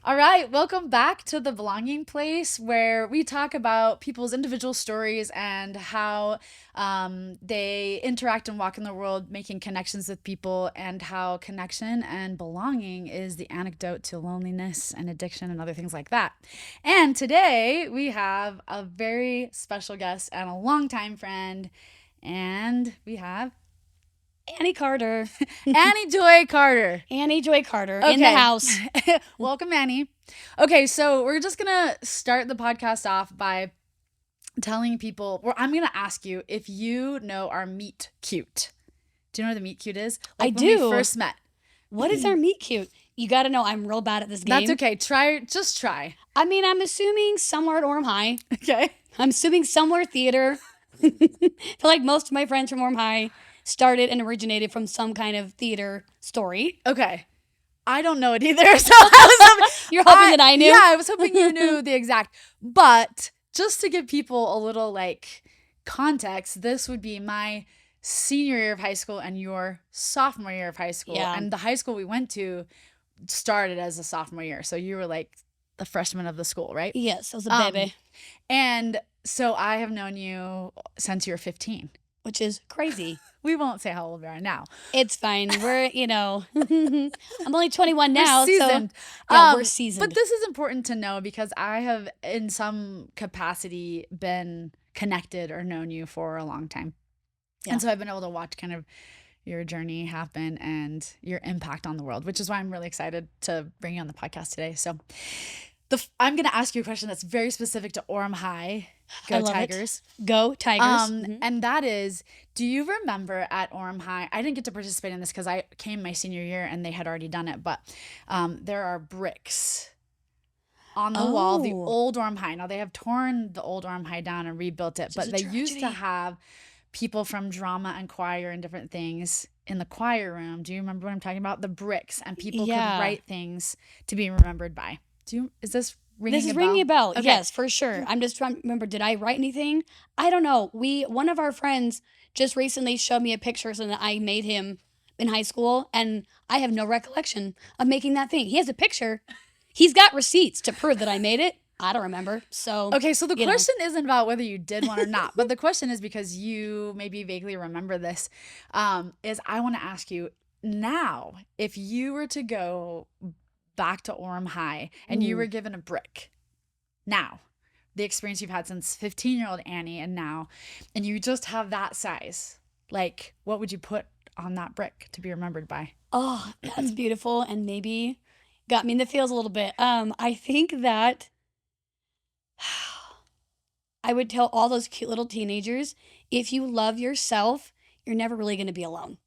All right, welcome back to the Belonging Place where we talk about people's individual stories and how they interact and walk in the world, making connections with people, and how connection and belonging is the antidote to loneliness and addiction and other things like that. And today we have a very special guest and a longtime friend, and we have Annie Carter. Annie Joy Carter. Annie Joy Carter in the house. Welcome, Annie. Okay, so we're just gonna start the podcast off by telling people, or I'm gonna ask you if you know our meet cute. Do you know what the meet cute is? I Like when we do. first met. What is our meet cute? You got to know I'm real bad at this game. That's okay. Just try. I mean, I'm assuming somewhere at Orem High. Okay. I'm assuming somewhere theater. I feel like most of my friends from Orem High started and originated from some kind of theater story. Okay. I don't know it either. So I was hoping, You're hoping that I knew? Yeah, I was hoping you knew the exact. But just to give people a little like context, this would be my senior year of high school and your sophomore year of high school. Yeah. And the high school we went to started as a sophomore year. So you were like the freshman of the school, right? Yes, I was a baby. And so I have known you since you were 15. Which is crazy. We won't say how old we are now. It's fine. We're, I'm only 21 now. We're seasoned. So, yeah, we're seasoned. But this is important to know because I have, in some capacity, been connected or known you for a long time. Yeah. And so I've been able to watch kind of your journey happen and your impact on the world, which is why I'm really excited to bring you on the podcast today. So I'm going to ask you a question that's very specific to Orem High. Go Tigers. Go Tigers. And that is, do you remember at Orem High, I didn't get to participate in this because I came my senior year and they had already done it, but there are bricks on the wall, the old Orem High. Now they have torn the old Orem High down and rebuilt it, but they used to have people from drama and choir and different things in the choir room. Do you remember what I'm talking about? The bricks, and people could write things to be remembered by. Is this ringing a bell? Okay. Yes, for sure. I'm just trying to remember, did I write anything? I don't know. One of our friends just recently showed me a picture so that I made him in high school, and I have no recollection of making that thing. He has a picture. He's got receipts to prove that I made it. I don't remember. So okay, so the question isn't about whether you did one or not, but the question is, because you maybe vaguely remember this, is I want to ask you now, if you were to go back to Orem High and you were given a brick now, the experience you've had since 15-year-old Annie and now, and you just have that size, like what would you put on that brick to be remembered by? Oh, that's beautiful, and maybe got me in the feels a little bit. I think that I would tell all those cute little teenagers, if you love yourself, you're never really going to be alone.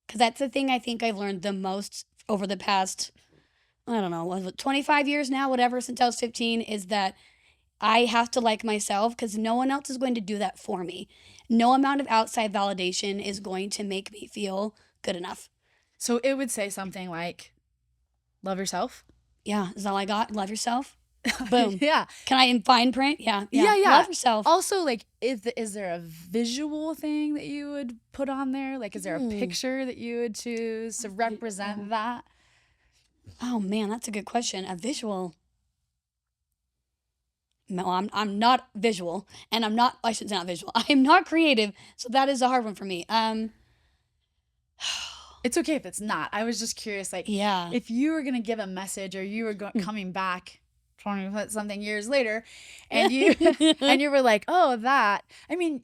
Because that's the thing I think I've learned the most over the past, I don't know, was it 25 years now, whatever, since I was 15, is that I have to like myself because no one else is going to do that for me. No amount of outside validation is going to make me feel good enough. So it would say something like, love yourself? Yeah, is all I got. Love yourself. Boom. Yeah. Can I in fine print? Yeah. Love yourself. Also, like, is there a visual thing that you would put on there? Like, is there a picture that you would choose to represent that? Oh man, that's a good question. A visual. No, I'm not visual, and I should say not visual. I am not creative, so that is a hard one for me. It's okay if it's not. I was just curious, like, if you were gonna give a message, or you were coming back 20 something years later, and you and you were like, oh, that. I mean,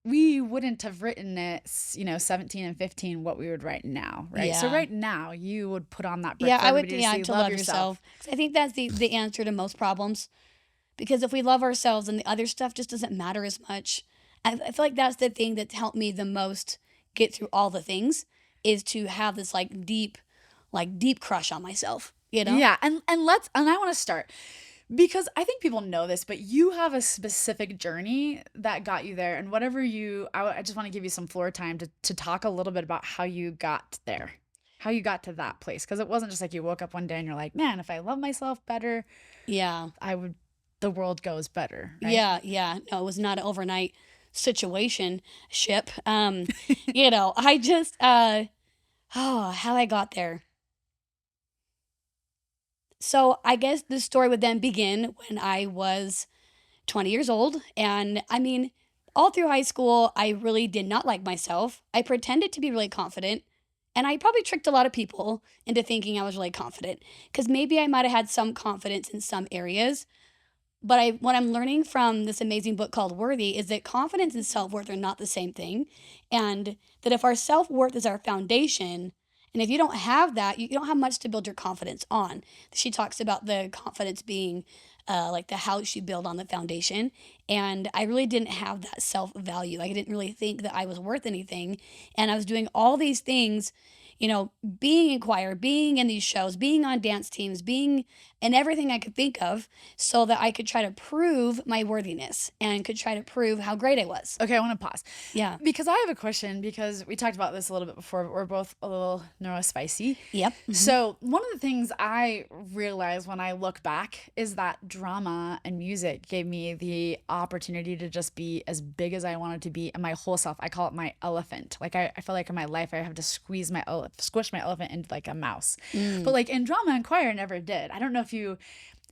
we wouldn't have written it, 17 and 15, what we would write now, right? Yeah. So right now, you would put on that brick Yeah, for I would. everybody Yeah, to see, to love love yourself. yourself. I think that's the answer to most problems, because if we love ourselves, and the other stuff just doesn't matter as much. I feel like that's the thing that's helped me the most get through all the things, is to have this deep crush on myself. Yeah, and I want to start, because I think people know this, but you have a specific journey that got you there, and I just want to give you some floor time to talk a little bit about how you got there, how you got to that place, because it wasn't just like you woke up one day and you're like, man, if I love myself better, the world goes better, right? Yeah. No, it was not an overnight situation ship. I just how I got there. So I guess the story would then begin when I was 20 years old. And I mean, all through high school, I really did not like myself. I pretended to be really confident. And I probably tricked a lot of people into thinking I was really confident because maybe I might have had some confidence in some areas. But what I'm learning from this amazing book called Worthy is that confidence and self worth are not the same thing. And that if our self worth is our foundation, and if you don't have that, you don't have much to build your confidence on. She talks about the confidence being like the house you build on the foundation. And I really didn't have that self value. Like, I didn't really think that I was worth anything. And I was doing all these things, being in choir, being in these shows, being on dance teams, being in everything I could think of so that I could try to prove my worthiness and could try to prove how great I was. Okay, I want to pause Yeah. because I have a question because we talked about this a little bit before, but we're both a little neurospicy. Yep. So one of the things I realized when I look back is that drama and music gave me the opportunity to just be as big as I wanted to be and my whole self. I call it my elephant. Like I feel like in my life I have to squish my elephant into like a mouse. But like in drama and choir, I never did. I don't know if you.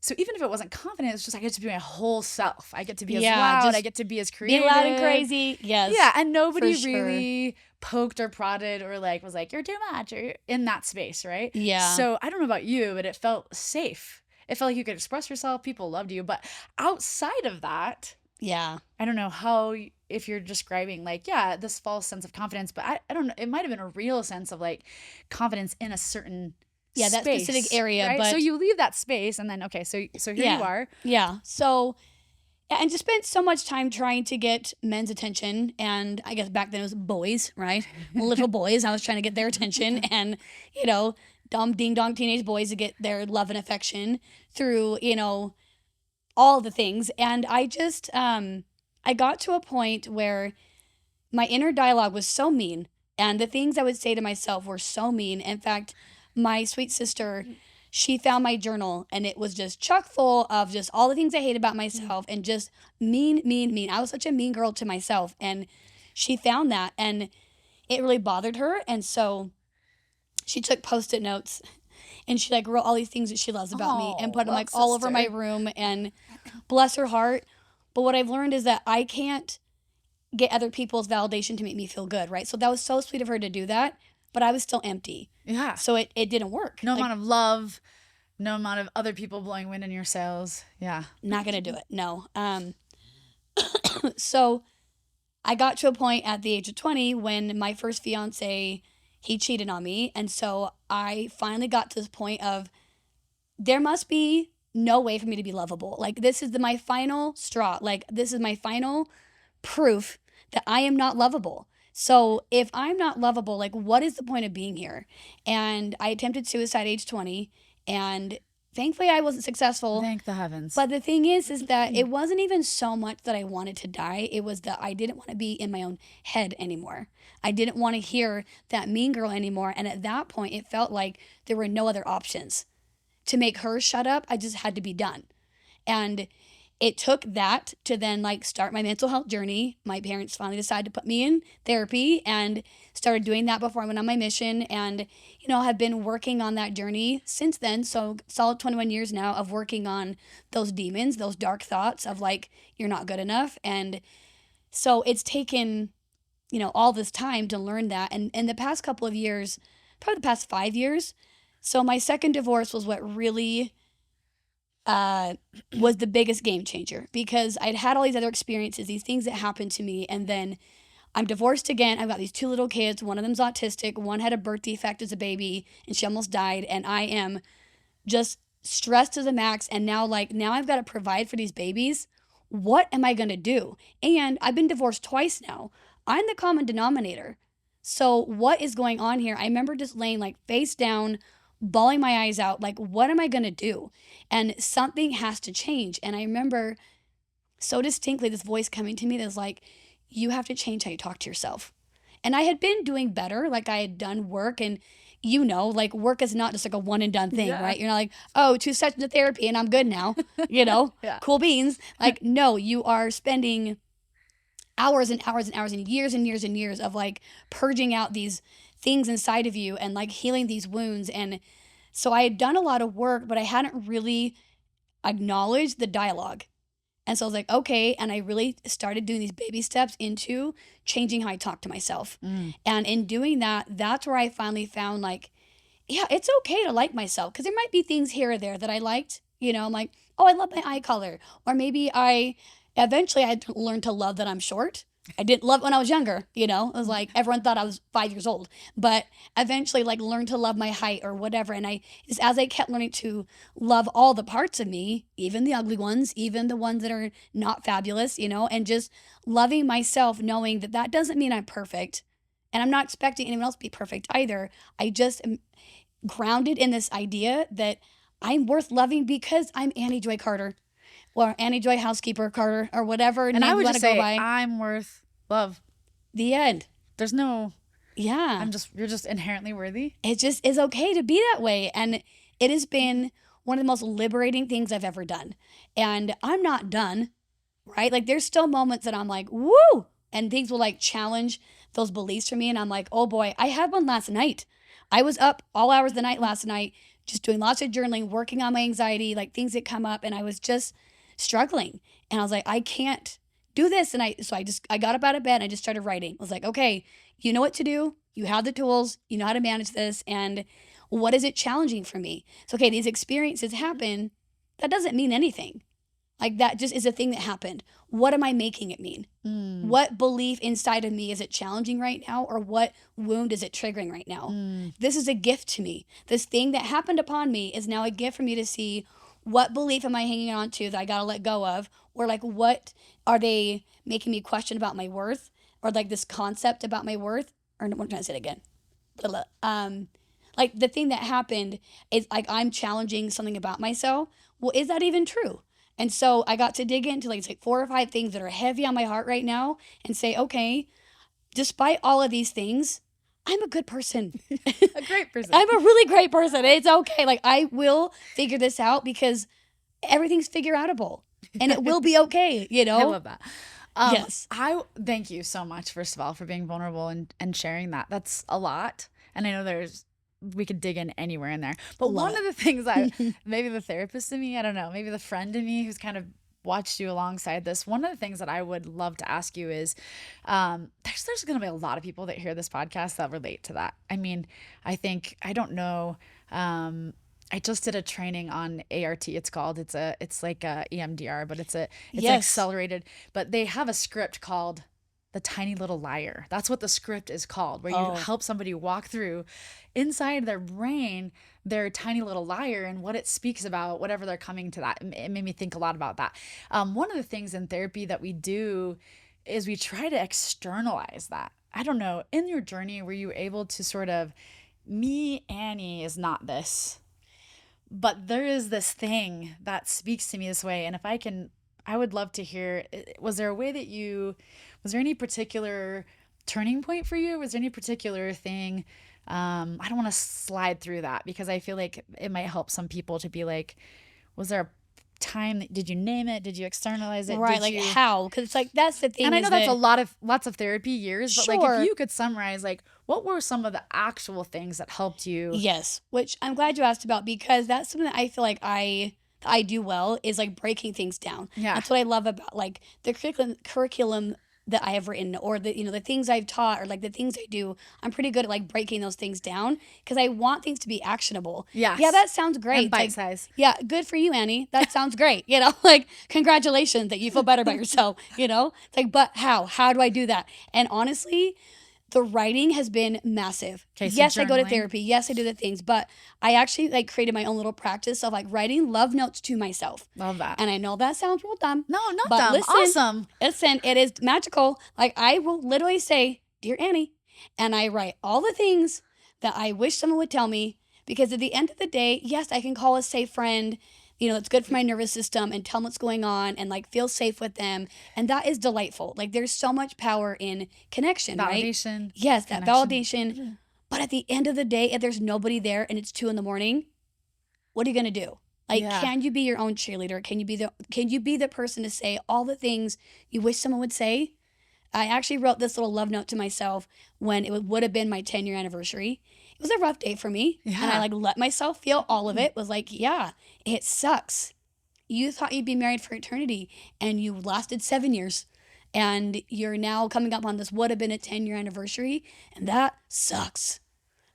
So even if it wasn't confident, it's just I get to be my whole self. I get to be as loud. just I get to be as creative. Be loud and crazy. Yes. Yeah, and nobody for sure. really poked or prodded or like was like, you're too much or you're in that space, right? Yeah. So I don't know about you, but it felt safe. It felt like you could express yourself. People loved you. But outside of that, Yeah. I don't know how, if you're describing like, yeah, this false sense of confidence, but I don't know. It might have been a real sense of like confidence in a certain Yeah, that space, specific area. right? But So you leave that space and then, okay, so here Yeah. you are. Yeah. So, yeah, and just spent so much time trying to get men's attention. And I guess back then it was boys, right? Little boys. I was trying to get their attention and, dumb ding dong teenage boys to get their love and affection through, all the things. And I just, I got to a point where my inner dialogue was so mean. And the things I would say to myself were so mean. In fact, my sweet sister, she found my journal and it was just chock full of just all the things I hate about myself and just mean, mean, mean. I was such a mean girl to myself. And she found that and it really bothered her. And so she took Post-it notes and she like wrote all these things that she loves about me and put them like all over my room, and bless her heart. But what I've learned is that I can't get other people's validation to make me feel good, right? So that was so sweet of her to do that, but I was still empty. Yeah. So it didn't work. No amount of love, no amount of other people blowing wind in your sails. Yeah. Not gonna do it. No. So I got to a point at the age of 20 when my first fiance, he cheated on me. And so I finally got to this point of there must be no way for me to be lovable. Like, this is my final straw. Like, this is my final proof that I am not lovable. So if I'm not lovable, like, what is the point of being here? And I attempted suicide age 20, and thankfully I wasn't successful. Thank the heavens. But the thing is that it wasn't even so much that I wanted to die. It was that I didn't want to be in my own head anymore. I didn't want to hear that mean girl anymore. And at that point, it felt like there were no other options. To make her shut up, I just had to be done. And it took that to then like start my mental health journey. My parents finally decided to put me in therapy and started doing that before I went on my mission, and have been working on that journey since then. So solid 21 years now of working on those demons, those dark thoughts of like, you're not good enough. And so it's taken, all this time to learn that. And in the past couple of years, probably the past 5 years, so my second divorce was what really was the biggest game changer, because I'd had all these other experiences, these things that happened to me, and then I'm divorced again. I've got these 2 little kids. One of them's autistic. One had a birth defect as a baby, and she almost died. And I am just stressed to the max. And now I've got to provide for these babies. What am I going to do? And I've been divorced twice now. I'm the common denominator. So what is going on here? I remember just laying like face down, bawling my eyes out, like, what am I going to do? And something has to change. And I remember so distinctly this voice coming to me that's like, you have to change how you talk to yourself. And I had been doing better. Like, I had done work, and like, work is not just like a one and done thing, right? You're not like, oh, 2 sessions of therapy and I'm good now, Yeah. Cool beans. Like, no, you are spending hours and hours and hours and years and years and years of like purging out these things inside of you and like healing these wounds. And So I had done a lot of work, but I hadn't really acknowledged the dialogue. And so I was like, okay. And I really started doing these baby steps into changing how I talk to myself. Mm. And in doing that, that's where I finally found like, yeah, it's okay to like myself because there might be things here or there that I liked. I'm like, oh, I love my eye color. Or maybe eventually I had to learn to love that I'm short. I didn't love it when I was younger, It was like everyone thought I was 5 years old. But eventually, like, learned to love my height or whatever. And just as I kept learning to love all the parts of me, even the ugly ones, even the ones that are not fabulous, and just loving myself, knowing that that doesn't mean I'm perfect. And I'm not expecting anyone else to be perfect either. I just am grounded in this idea that I'm worth loving because I'm Annie Joy Carter or Annie Joy Housekeeper Carter or whatever And I name you would want just to go say, by. I'm worth love. The end. There's no, Yeah. you're just inherently worthy. It just is okay to be that way. And it has been one of the most liberating things I've ever done. And I'm not done, right? Like there's still moments that I'm like, woo! And things will like challenge those beliefs for me. And I'm like, oh boy, I had one last night. I was up all hours of the night last night, just doing lots of journaling, working on my anxiety, like things that come up. And I was just struggling. And I was like, I can't do this. And I got up out of bed and I just started writing. I was like, okay, you know what to do. You have the tools, you know how to manage this. And what is it challenging for me? So, okay, these experiences happen. That doesn't mean anything. Like that just is a thing that happened. What am I making it mean? Mm. What belief inside of me is it challenging right now? Or what wound is it triggering right now? This is a gift to me. This thing that happened upon me is now a gift for me to see what belief am I hanging on to that I got to let go of? Or like, what are they making me question about my worth? Or like this concept about my worth? Or I'm trying to say it again. Like the thing that happened is like I'm challenging something about myself. Well, is that even true? And so I got to dig into like 4 or 5 things that are heavy on my heart right now and say, okay, despite all of these things, I'm a good person. A great person. I'm a really great person. It's okay. Like I will figure this out because everything's figure outable and it will be okay, I love that. Yes. I thank you so much, first of all, for being vulnerable and sharing that. That's a lot. And I know we could dig in anywhere in there. But Love one of the things maybe the therapist in me, I don't know, maybe the friend in me who's kind of watched you alongside this, one of the things that I would love to ask you is, there's going to be a lot of people that hear this podcast that relate to that. I mean, I don't know, I just did a training on ART. It's called. It's like a EMDR, but it's Yes. accelerated. But they have a script called The Tiny Little Liar. That's what the script is called, where you help somebody walk through inside their brain their tiny little liar and what it speaks about, whatever they're coming to that. It made me think a lot about that. One of the things in therapy that we do is we try to externalize that. I don't know. In your journey, were you able to sort of, me, Annie, is not this, but there is this thing that speaks to me this way. And if I would love to hear, was there a way that was there any particular turning point for you? Was there any particular thing? I don't want to slide through that because I feel like it might help some people to be like, was there a time did you name it? Did you externalize it? Right. Like how? Because it's like, that's the thing. And I know that's that, lots of therapy years, but Sure. like if you could summarize, like what were some of the actual things that helped you? Yes, which I'm glad you asked about because that's something that I feel like I do well is like breaking things down. Yeah. That's what I love about like the curriculum that I have written or the things I've taught or like the things I do. I'm pretty good at like breaking those things down because I want things to be actionable. Yes. Yeah, that sounds great. And bite Like, size. yeah, good for you, Annie. That sounds great. Like congratulations that you feel better about yourself. It's like, but how? How do I do that? And honestly, the writing has been massive. Okay, so Yes, I go to journaling. therapy. Yes, I do the things, but I actually like created my own little practice of like writing love notes to myself. Love that. And I know that sounds real dumb. No, not but dumb. listen, Awesome. Listen, it is magical. Like I will literally say, "Dear Annie," and I write all the things that I wish someone would tell me because at the end of the day, yes, I can call a safe friend, it's good for my nervous system and tell them what's going on and like feel safe with them. And that is delightful. Like there's so much power in connection, right? Validation. Yes, that Connection. validation. But at the end of the day, if there's nobody there and it's 2 a.m, what are you gonna do? Like, Yeah. can you be your own cheerleader? Can you be the person to say all the things you wish someone would say? I actually wrote this little love note to myself when it would have been my 10-year anniversary. it was a rough day for me. And I Yeah. like let myself feel all of it. Was like, yeah, it sucks. You thought you'd be married for eternity and you lasted 7 years. And you're now coming up on this would have been a 10-year anniversary. And that sucks.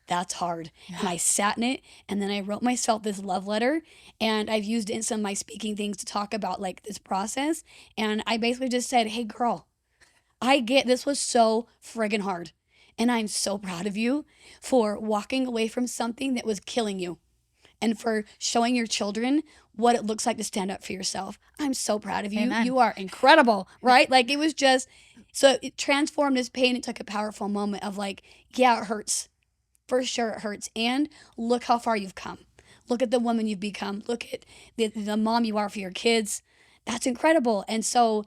That's hard. And Yeah. I sat in it and then I wrote myself this love letter and I've used it in some of my speaking things to talk about like this process. And I basically just said, hey, girl, I get this was so friggin' hard. And I'm so proud of you for walking away from something that was killing you and for showing your children what it looks like to stand up for yourself. I'm so proud of you. Amen. You are incredible, right? Like it was just, so it transformed this pain. It took a powerful moment of like, yeah, it hurts. For sure it hurts. And look how far you've come. Look at the woman you've become. Look at the mom you are for your kids. That's incredible. And so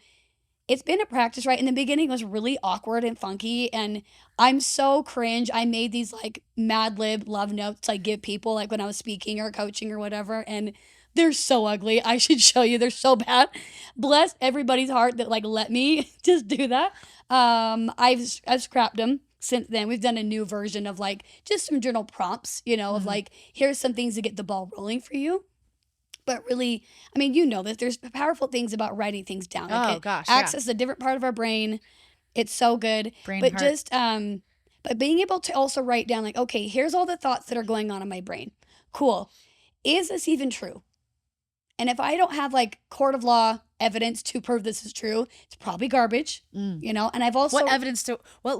it's been a practice, right? In the beginning, it was really awkward and funky, and I'm so cringe. I made these like Mad Lib love notes I give people, like when I was speaking or coaching or whatever, and they're so ugly. I should show you. They're so bad. Bless everybody's heart that like let me just do that. I've scrapped them since then. We've done a new version of like just some journal prompts, of Mhm. like here's some things to get the ball rolling for you. But really, I mean, you know this. There's powerful things about writing things down. Like Oh it gosh, yeah. access a different part of our brain. It's so good. Brain But heart. just but being able to also write down like, okay, here's all the thoughts that are going on in my brain. Cool. Is this even true? And if I don't have like court of law evidence to prove this is true, it's probably garbage, Mm. And I've also What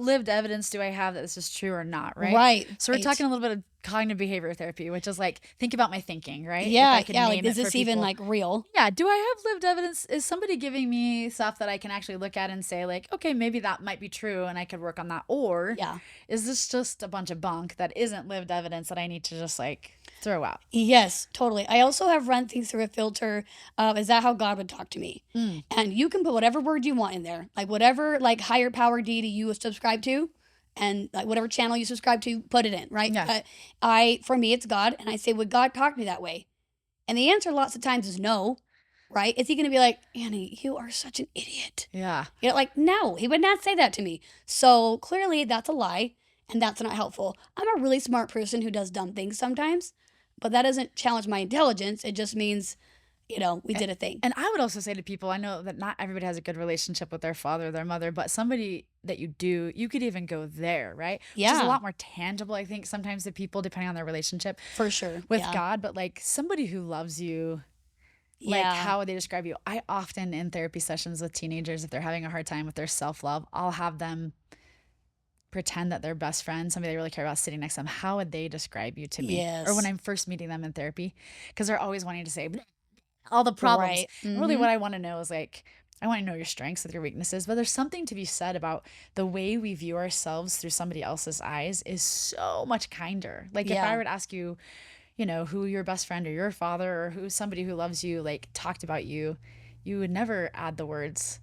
lived evidence do I have that this is true or not, right? right, So we're right. talking a little bit of cognitive behavior therapy, which is like think about my thinking, right? If I Yeah, could yeah, like name is it for this even people. like real? Yeah, do I have lived evidence? Is somebody giving me stuff that I can actually look at and say like, okay, maybe that might be true and I could work on that? Or Yeah. is this just a bunch of bunk that isn't lived evidence that I need to just like throw out? Yes, totally. I also have run things through a filter of is that how God would talk to me? Mm. And you can put whatever word you want in there, like whatever like higher power deity you subscribe to, and like whatever channel you subscribe to, put it in, right? Yeah. But for me, it's God, and I say, would God talk to me that way? And the answer lots of times is no, right? Is he going to be like, Annie, you are such an idiot? Yeah. Like no, he would not say that to me. So clearly, that's a lie, and that's not helpful. I'm a really smart person who does dumb things sometimes, but that doesn't challenge my intelligence. It just means, we A- did a thing. And I would also say to people, I know that not everybody has a good relationship with their father or their mother, but somebody that you do, you could even go there, right? Which is a Yeah, lot more tangible, I think, sometimes to people, depending on their relationship for sure. with Yeah. God. But like somebody who loves you, like Yeah. how would they describe you? I often in therapy sessions with teenagers, if they're having a hard time with their self love, I'll have them pretend that their best friend, somebody they really care about, sitting next to them. How would they describe you to me? Or when Yes. I'm first meeting them in therapy, because they're always wanting to say all the problems. Right. And really, Mm-hmm. what I want to know is like, I want to know your strengths with your weaknesses, but there's something to be said about the way we view ourselves through somebody else's eyes is so much kinder. Like, if I Yeah. were to ask you, you know, who your best friend or your father or who somebody who loves you, like, talked about you, you would never add the words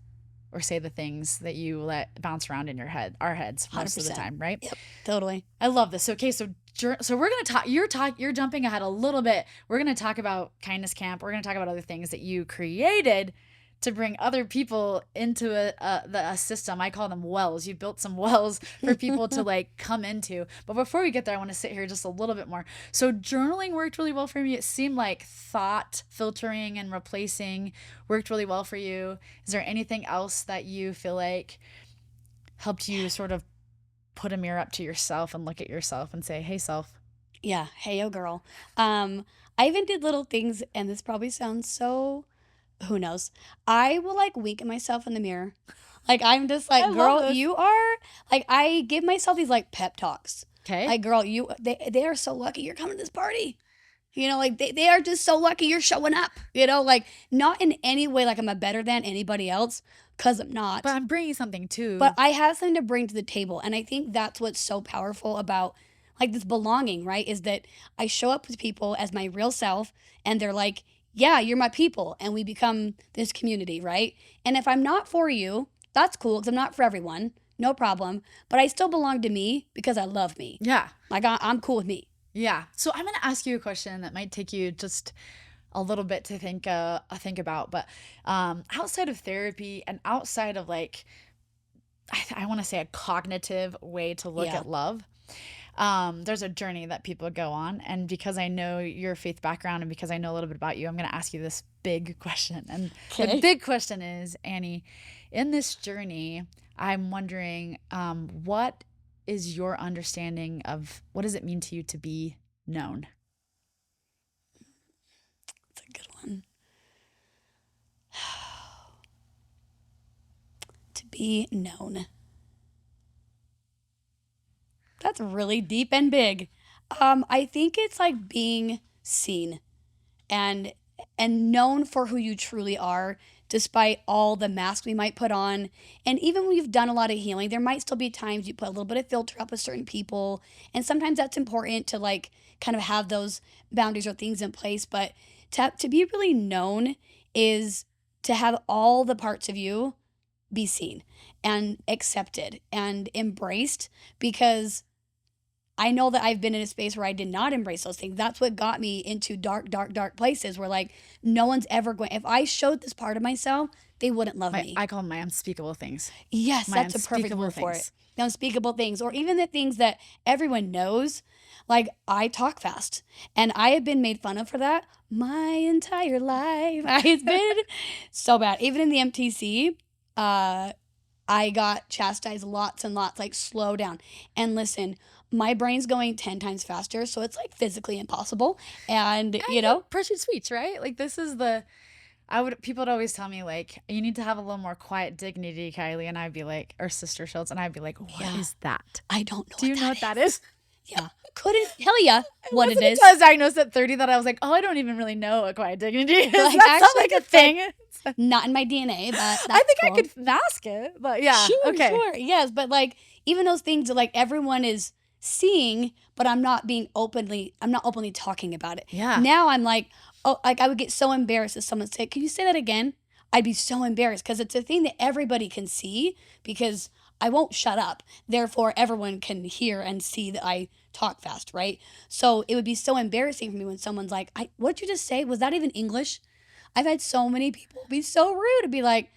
or say the things that you let bounce around in your head, our heads most of the 100%. time, right? Yep. Totally. I love this. Okay, so we're gonna talk. You're jumping ahead a little bit. We're gonna talk about kindness camp. We're gonna talk about other things that you created to bring other people into a system. I call them wells. You built some wells for people to like come into. But before we get there, I want to sit here just a little bit more. So journaling worked really well for me. It seemed like thought filtering and replacing worked really well for you. Is there anything else that you feel like helped you sort of put a mirror up to yourself and look at yourself and say, "Hey, self." Yeah. Hey, yo, girl. I even did little things, and this probably sounds so, who knows? I will like wink at myself in the mirror. Like, I'm just I like, love girl, this. you are, like, I give myself these like pep talks. Okay. Like, girl, they are so lucky you're coming to this party. Like they are just so lucky you're showing up, like not in any way like I'm a better than anybody else, because I'm But not. I'm bringing something But too. I have something to bring to the table. And I think that's what's so powerful about like this belonging, right? Is that I show up with people as my real self and they're like, yeah, you're my people. And we become this community, right? And if I'm not for you, that's cool because I'm not for everyone. No problem. But I still belong to me because I love me. Yeah. Like I'm cool with me. Yeah. So I'm going to ask you a question that might take you just a little bit to think about, but outside of therapy and outside of like I want to say a cognitive way to look Yeah. at love. there's a journey that people go on. And because I know your faith background and because I know a little bit about you, I'm going to ask you this big question. And the Okay. big question is, Annie, in this journey, I'm wondering, what is your understanding of what does it mean to you to be known? That's a good one. To be known. That's really deep and big. I think it's like being seen and known for who you truly are, despite all the masks we might put on. And even when you've done a lot of healing, there might still be times you put a little bit of filter up with certain people. And sometimes that's important to like kind of have those boundaries or things in place. But to be really known is to have all the parts of you be seen and accepted and embraced, because I know that I've been in a space where I did not embrace those things. That's what got me into dark, dark, dark places where like no one's ever going. If I showed this part of myself, they wouldn't love My, me. I call them my unspeakable things. Yes, My that's a perfect unspeakable word for it. things. The unspeakable things, or even the things that everyone knows. Like I talk fast, and I have been made fun of for that my entire life. It's been so bad. Even in the MTC, I got chastised lots and lots, like slow down and listen. My brain's going 10 times faster, so it's like physically impossible. And, And you know, pressure speech, right? Like this is the people would always tell me like you need to have a little more quiet dignity, Kylie, and I'd be like, or Sister Schultz, and I'd be like, what yeah, is that? I don't know Do what you know that what that is. is? Yeah, couldn't tell ya It what it wasn't until is. I was diagnosed at 30 that I was like, oh, I don't even really know what quiet dignity is. Like, That's not actually, like a it's like thing. not in my DNA, but I that's think I cool. could mask it, but yeah, Sure, okay. sure. Yes, but like even those things that like everyone is seeing, but I'm not openly talking about it. Yeah. Now I'm like, oh, like I would get so embarrassed if someone said, "Can you say that again?" I'd be so embarrassed because it's a thing that everybody can see, because I won't shut up. Therefore, everyone can hear and see that I talk fast, right? So it would be so embarrassing for me when someone's like, what'd you just say? Was that even English?" I've had so many people be so rude to be like,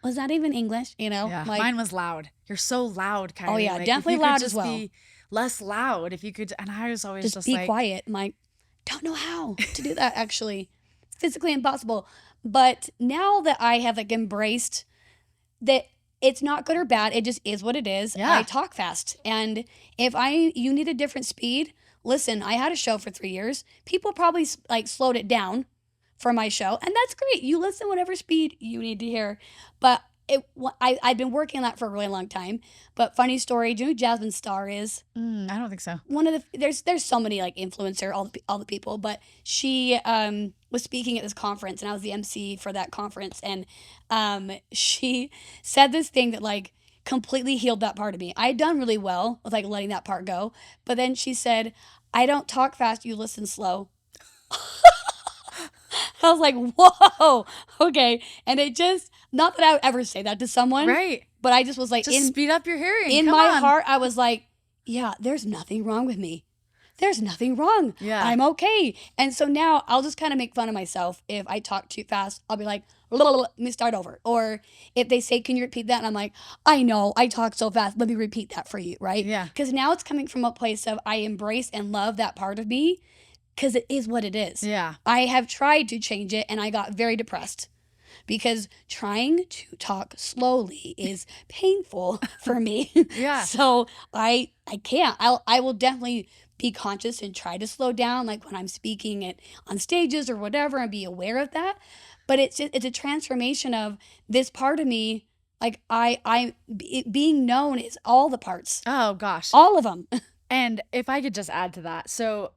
was that even English? You know, Yeah, like, mine was loud. You're so loud, oh Kylie. yeah, Like if definitely you could loud as just well. be less loud, if you could, and I was always Just just be like, quiet. I'm like, don't know how to do that actually. It's physically impossible. But now that I have like embraced that it's not good or bad, it just is what it is. I yeah, talk fast. And if you need a different speed, listen, I had a show for 3 years. People probably like slowed it down for my show, and that's great. You listen whatever speed you need to hear. But I've been working on that for a really long time. But funny story, do you know who Jasmine Star is? I don't think so. One of the there's so many like influencer all the people, but she was speaking at this conference, and I was the MC for that conference, and she said this thing that like completely healed that part of me. I had done really well with like letting that part go, but then she said, "I don't talk fast, you listen slow." I was like, "Whoa, okay." And it just, not that I would ever say that to someone, Right. but I just was like Just speed up your hearing. in Come my on. heart, I was like, yeah, there's nothing wrong with me. There's nothing wrong. Yeah. I'm okay. And so now I'll just kind of make fun of myself. If I talk too fast, I'll be like, let me start over. Or if they say, can you repeat that? And I'm like, I know, I talk so fast. Let me repeat that for you, right? Yeah. Because now it's coming from a place of I embrace and love that part of me, because it is what it is. Yeah. I have tried to change it, and I got very depressed because trying to talk slowly is painful for me. Yeah. So I can't. I will definitely be conscious and try to slow down, like when I'm speaking at on stages or whatever, and be aware of that. But it's a transformation of this part of me. Like being known is all the parts, Oh gosh. all of them. And if I could just add to that. So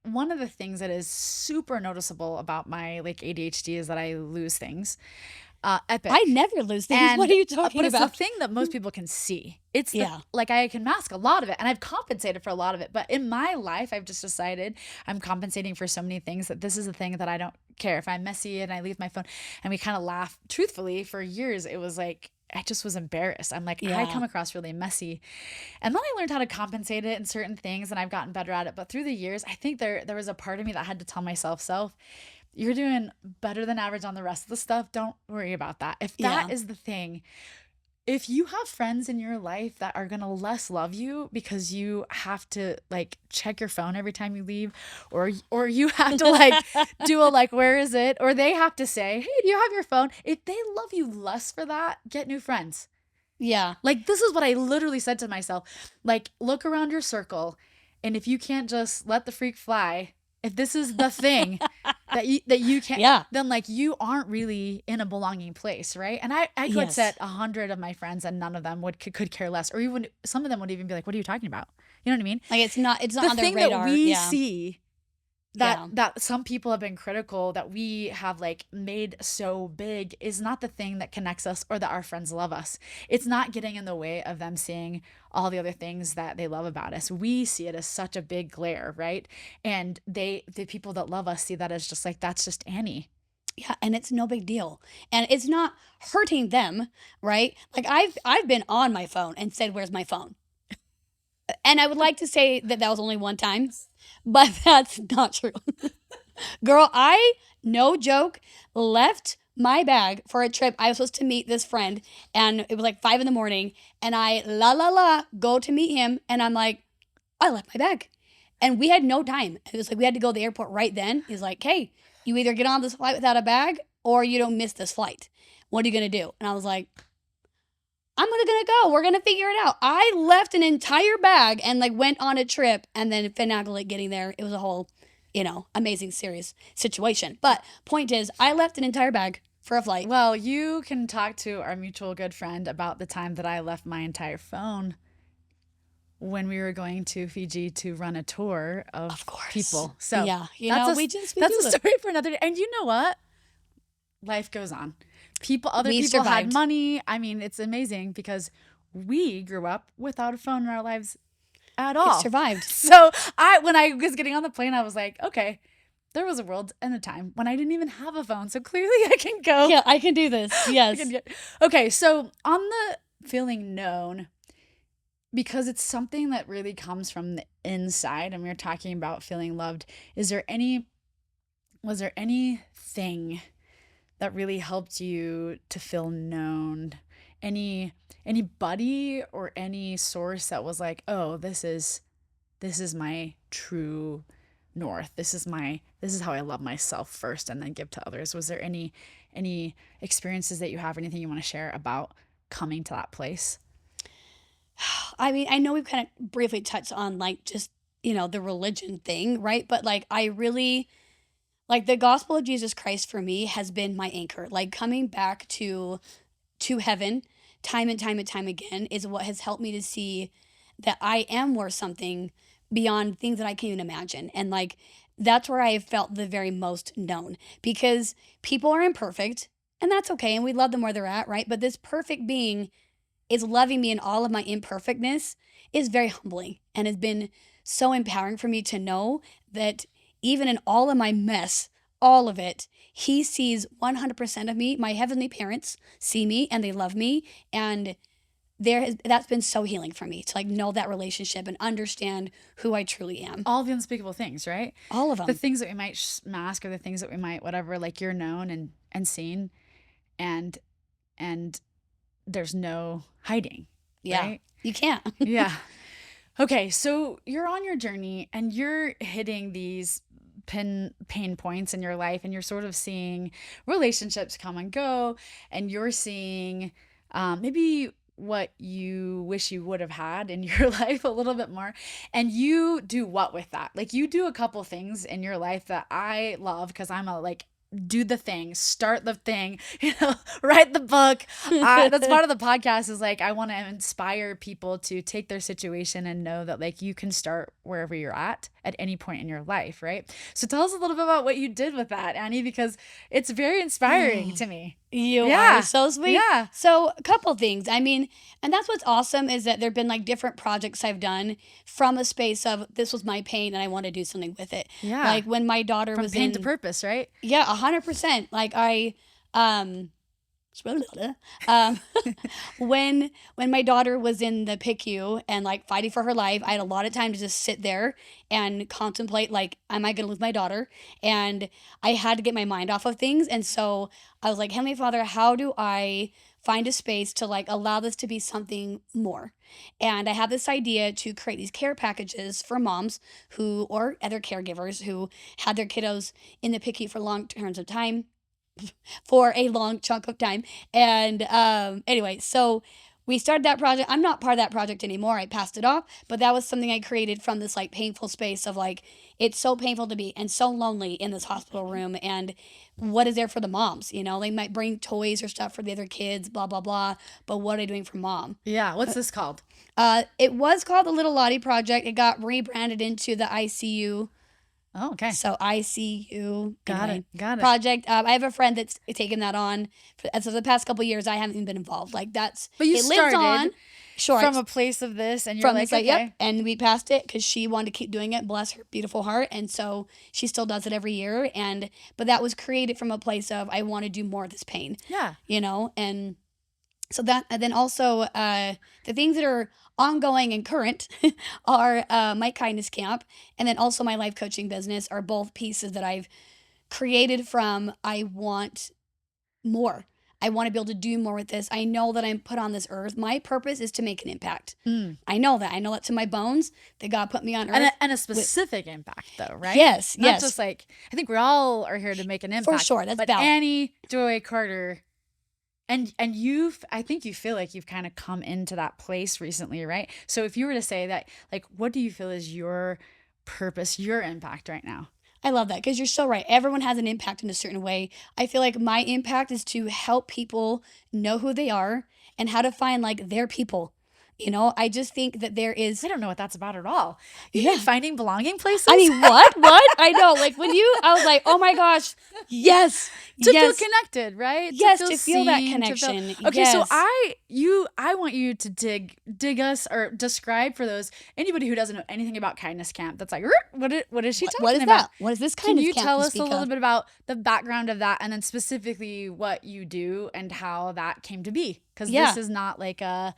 one of the things that is super noticeable about my like ADHD is that I lose things. I Epic. never lose things. And What are you talking but it's the about? thing that most people can see. It's the Yeah. like I can mask a lot of it and I've compensated for a lot of it. But in my life, I've just decided I'm compensating for so many things that this is the thing that I don't care. If I'm messy and I leave my phone, and we kind of laugh, truthfully, for years it was like I just was embarrassed. I'm like, I Yeah. come across really messy. And then I learned how to compensate it in certain things and I've gotten better at it. But through the years, I think there was a part of me that had to tell myself, you're doing better than average on the rest of the stuff. Don't worry about that. If that Yeah. is the thing, if you have friends in your life that are going to less love you because you have to like check your phone every time you leave, or you have to like do a like where is it, or they have to say, hey, do you have your phone? If they love you less for that, get new friends. Yeah. Like, this is what I literally said to myself. Like, look around your circle, and if you can't just let the freak fly, if this is the thing that you can't, Yeah. then like you aren't really in a belonging place, right? And I could Yes. set 100 of my friends, and none of them could care less, or even some of them would even be like, "What are you talking about?" You know what I mean? Like it's not The on their thing that radar. we Yeah. see Yeah. that some people have been critical that we have like made so big is not the thing that connects us or that our friends love us. It's not getting in the way of them seeing all the other things that they love about us. We see it as such a big glare, right? And the people that love us see that as just like, that's just Annie. Yeah, and it's no big deal. And it's not hurting them, right? Like I've been on my phone and said, "Where's my phone?" And I would like to say that that was only one time, but that's not true. Girl, I, no joke, left my bag for a trip. I was supposed to meet this friend, and it was like 5 in the morning, and I, go to meet him, and I'm like, I left my bag. And we had no time. It was like we had to go to the airport right then. He's like, hey, you either get on this flight without a bag or you don't miss this flight. What are you going to do? And I was like, I'm gonna go. We're gonna figure it out. I left an entire bag and like went on a trip and then finagling getting there. It was a whole, amazing serious situation. But point is, I left an entire bag for a flight. Well, you can talk to our mutual good friend about the time that I left my entire phone when we were going to Fiji to run a tour of course. people. So yeah, that's we that's do a it. story for another day. And you know what? Life goes on. Other We people had survived. money. I mean, it's amazing because we grew up without a phone in our lives at all. It survived. So when I was getting on the plane, I was like, okay, there was a world and a time when I didn't even have a phone. So clearly I can go. Yeah, I can do this. Yes. Okay, so on the feeling known, because it's something that really comes from the inside, and we were talking about feeling loved, was there anything that really helped you to feel known? Anybody or any source that was like, oh, this is my true north. This is how I love myself first and then give to others. Was there any experiences that you have, anything you want to share about coming to that place? I mean, I know we've kind of briefly touched on like just, the religion thing, right? But like I really like the gospel of Jesus Christ for me has been my anchor. Like coming back to heaven time and time and time again is what has helped me to see that I am worth something beyond things that I can't even imagine. And like that's where I have felt the very most known because people are imperfect and that's okay. And we love them where they're at, right? But this perfect being is loving me in all of my imperfectness is very humbling and has been so empowering for me to know that even in all of my mess, all of it, he sees 100% of me. My heavenly parents see me and they love me. And that's been so healing for me to like know that relationship and understand who I truly am. All the unspeakable things, right? All of them. The things that we might mask or the things that we might whatever, like you're known and seen, and there's no hiding. Yeah. Right? You can't. Yeah. Okay, so you're on your journey and you're hitting these pain points in your life, and you're sort of seeing relationships come and go, and you're seeing maybe what you wish you would have had in your life a little bit more, and you do what with that? Like you do a couple things in your life that I love because I'm a like do the thing, start the thing, write the book. That's part of the podcast is like, I want to inspire people to take their situation and know that like you can start wherever you're at any point in your life. Right. So tell us a little bit about what you did with that, Annie, because it's very inspiring to me. You are so sweet. Yeah. So a couple things. I mean, and that's what's awesome is that there've been like different projects I've done from a space of this was my pain and I want to do something with it. Yeah. Like when my daughter From was pain in to purpose, right? Yeah, 100%. Like I when my daughter was in the PICU and like fighting for her life, I had a lot of time to just sit there and contemplate like, am I gonna lose my daughter? And I had to get my mind off of things. And so I was like, Heavenly Father, how do I find a space to like allow this to be something more. And I have this idea to create these care packages for moms who, or other caregivers who had their kiddos in the PICU for long terms of time, for a long chunk of time. And anyway, so we started that project. I'm not part of that project anymore. I passed it off, but that was something I created from this like painful space of like, it's so painful to be and so lonely in this hospital room. And what is there for the moms? You know, they might bring toys or stuff for the other kids, blah, blah, blah. But what are they doing for mom? Yeah. What's this called? It was called the Little Lottie Project. It got rebranded into the ICU. Oh, okay. So ICU anyway, Got it. project. I have a friend that's taken that on. So the past couple of years, I haven't even been involved. Like that's But you it lives started on. Sure, from a place of this, and you're from like, this, like, okay. yep. And we passed it because she wanted to keep doing it. Bless her beautiful heart. And so she still does it every year. But that was created from a place of I want to do more of this pain. Yeah. You know, and so that, and then also the things that are ongoing and current are my kindness camp, and then also my life coaching business are both pieces that I've created from I want more. I want to be able to do more with this. I know that I'm put on this earth. My purpose is to make an impact. I know that. I know that to my bones that God put me on earth. And a specific impact, though, right? Yes, Not yes. just like, I think we all are here to make an impact. For sure, that's but valid. Annie Joy Carter, and I think you feel like you've kind of come into that place recently, right? So if you were to say that, like, what do you feel is your purpose, your impact right now? I love that because you're so right. Everyone has an impact in a certain way. I feel like my impact is to help people know who they are and how to find like their people. You know, I just think that there is. I don't know what that's about at all. You Yeah. mean finding belonging places? I mean, what? I know. Like I was like, oh my gosh, yes, to yes. feel connected, right? Yes, to feel that seen, connection. Okay, so Yes. I want you to dig us or describe for those anybody who doesn't know anything about Kindness Camp. That's like, what is she talking What is about? that? What is this Can kindness you camp tell you us a speak little of? bit about the background of that, and then specifically what you do and how that came to be? Because Yeah. this is not like a.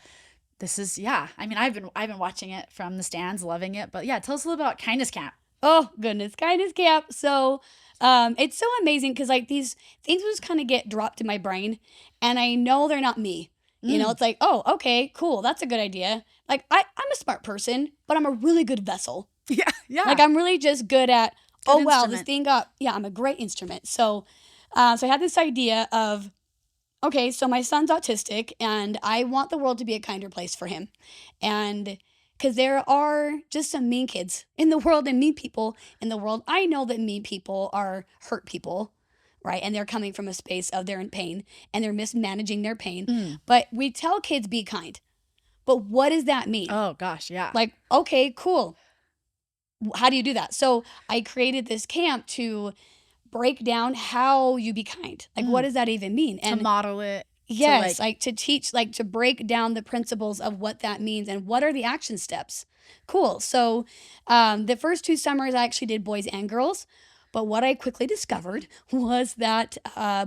This is I mean, I've been watching it from the stands, loving it. But yeah, tell us a little bit about Kindness Camp. Oh goodness, kindness camp. So it's so amazing because like these things will just kind of get dropped in my brain, and I know they're not me. You know, it's like, oh, okay, cool, that's a good idea. Like I'm a smart person, but I'm a really good vessel. Yeah. Like I'm really just good at. Good Oh wow, this instrument. thing got. Yeah, I'm a great instrument. So I had this idea of. Okay, so my son's autistic, and I want the world to be a kinder place for him. And because there are just some mean kids in the world and mean people in the world. I know that mean people are hurt people, right? And they're coming from a space of they're in pain and they're mismanaging their pain. But we tell kids be kind. But what does that mean? Oh gosh, yeah. Like, okay, cool. How do you do that? So I created this camp to break down how you be kind. Like, what does that even mean? To model it. Yes, like to teach, like to break down the principles of what that means and what are the action steps. Cool. So the first 2 summers I actually did boys and girls. But what I quickly discovered was that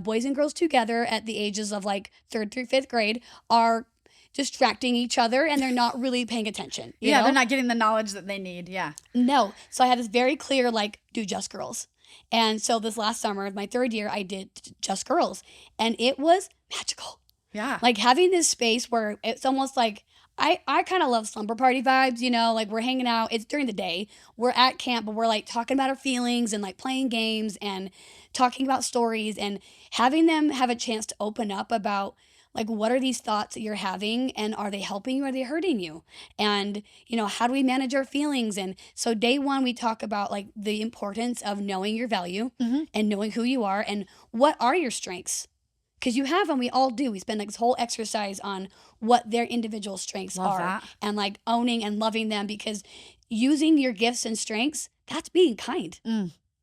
boys and girls together at the ages of like 3rd through 5th grade are distracting each other and they're not really paying attention. You know? They're not getting the knowledge that they need. Yeah. No. So I had this very clear, like, do just girls. And so this last summer, my 3rd year, I did just girls. And it was magical. Yeah. Like having this space where it's almost like, I kind of love slumber party vibes, you know, like we're hanging out. It's during the day. We're at camp, but we're like talking about our feelings and like playing games and talking about stories and having them have a chance to open up about like, what are these thoughts that you're having and are they helping you or are they hurting you? And, you know, how do we manage our feelings? And so day 1, we talk about like the importance of knowing your value and knowing who you are and what are your strengths? Because you have them, we all do. We spend like this whole exercise on what their individual strengths Love are that. and like owning and loving them because using your gifts and strengths, that's being kind.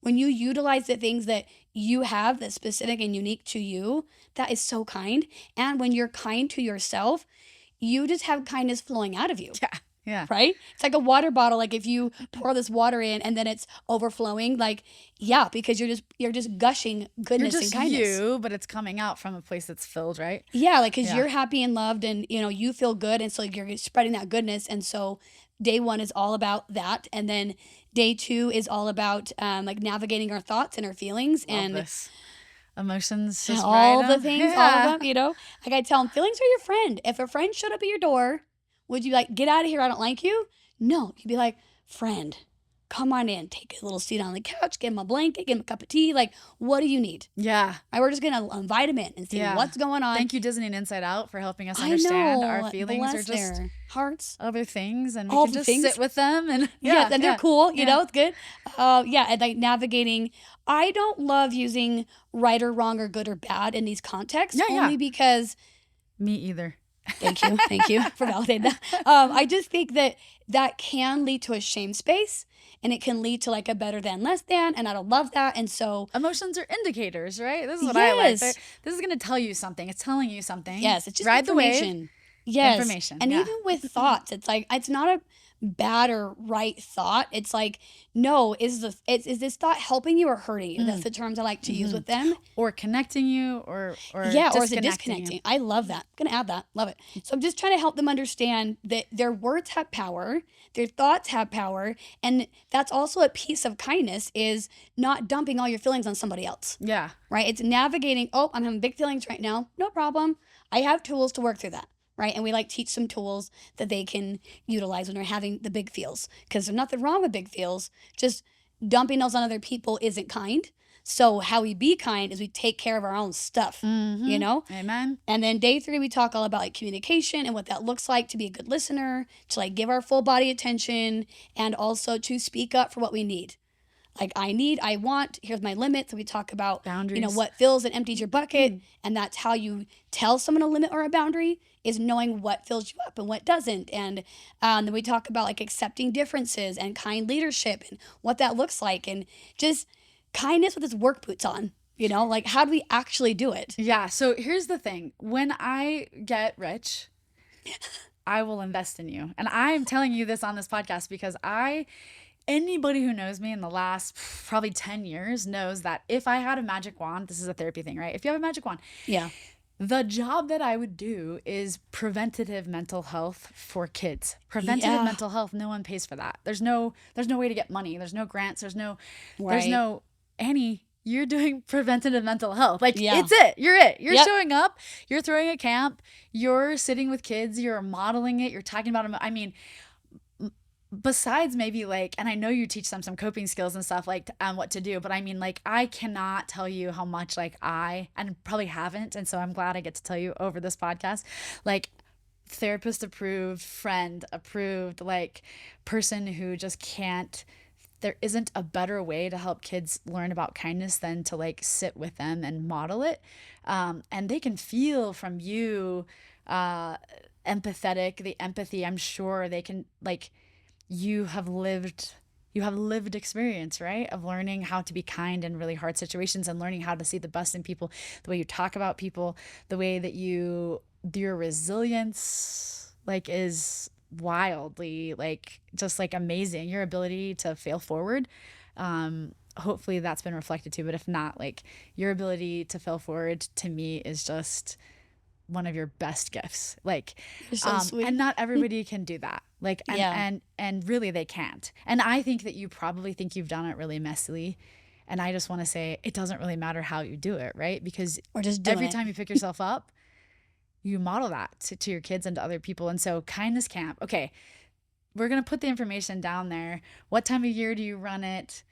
When you utilize the things that you have that's specific and unique to you, that is so kind. And when you're kind to yourself, you just have kindness flowing out of you. Yeah. Right? It's like a water bottle. Like if you pour this water in and then it's overflowing, like, yeah, because you're just gushing You're goodness just and kindness. you, but it's coming out from a place that's filled, right? Yeah, like because Yeah. you're happy and loved and you know you feel good and so like, you're spreading that goodness and so day 1 is all about that and then day 2 is all about like navigating our thoughts and our feelings Love and this. Emotions, just all ride the 'em. things, all of Yeah. them, Like I tell them, feelings are your friend. If a friend showed up at your door, would you like, get out of here, I don't like you? No. You'd be like, friend, come on in, take a little seat on the couch, give him a blanket, give him a cup of tea. Like, what do you need? Yeah. We're just going to invite him in and see Yeah. what's going on. Thank you, Disney and Inside Out, for helping us I understand our know. feelings are Bless just their hearts. other things, and we All can the just things. sit with them. And Yes, and they're cool, Yeah. it's good. Yeah, and like navigating. I don't love using right or wrong or good or bad in these contexts, Yeah, only because Me either. thank you for validating that. I just think that can lead to a shame space, and it can lead to like a better than, less than, and I don't love that. And so, Emotions are indicators, right? This is what I like. yes, This is going to tell you something. It's telling you something. yes, it's just Ride the wave. information. Yes, Information. and Yeah. even with thoughts, it's like it's not a bad or right thought. It's like, no, is this thought helping you or hurting you? That's the terms I like to use with them. Or connecting you, or Yeah, or is it disconnecting disconnecting? you. I love that. I'm gonna add that. Love it. So I'm just trying to help them understand that their words have power, their thoughts have power, and that's also a piece of kindness, is not dumping all your feelings on somebody else. Yeah. Right? It's navigating, oh, I'm having big feelings right now. No problem. I have tools to work through that. Right? And we like teach some tools that they can utilize when they're having the big feels. Because there's nothing wrong with big feels. Just dumping those on other people isn't kind. So how we be kind is we take care of our own stuff, Amen. And then day 3, we talk all about like communication and what that looks like to be a good listener, to like give our full body attention, and also to speak up for what we need. Like I want, here's my limit. So we talk about Boundaries. what fills and empties your bucket. And that's how you tell someone a limit or a boundary, is knowing what fills you up and what doesn't. And then we talk about like accepting differences and kind leadership and what that looks like, and just kindness with its work boots on. Like, how do we actually do it? Yeah. So here's the thing. When I get rich, I will invest in you. And I'm telling you this on this podcast because anybody who knows me in the last probably 10 years knows that if I had a magic wand, this is a therapy thing, right? If you have a magic wand, Yeah. the job that I would do is preventative mental health for kids. Preventative mental health, no one pays for that. There's no way to get money. There's no grants. There's no Annie, you're doing preventative mental health. Like, it's it. You're it. You're showing up. You're throwing a camp. You're sitting with kids. You're modeling it. You're talking about them. I mean, besides maybe like, and I know you teach them some coping skills and stuff like what to do, but I mean, like, I cannot tell you how much like and probably haven't, and so I'm glad I get to tell you over this podcast, like, therapist approved, friend approved, like, person who just can't, there isn't a better way to help kids learn about kindness than to like sit with them and model it. And they can feel from you empathetic, the empathy. I'm sure they can, like, you have lived experience, right, of learning how to be kind in really hard situations and learning how to see the best in people, the way you talk about people, the way that your resilience like is wildly like just like amazing, your ability to fail forward. Hopefully that's been reflected too, but if not, like, your ability to fail forward to me is just one of your best gifts. Like, You're so sweet. and not everybody can do that. Like, and really they can't. And I think that you probably think you've done it really messily. And I just want to say it doesn't really matter how you do it, right? Because Or just every time you pick yourself up, you model that to your kids and to other people. And so kindness camp. Okay, we're going to put the information down there. What time of year do you run it?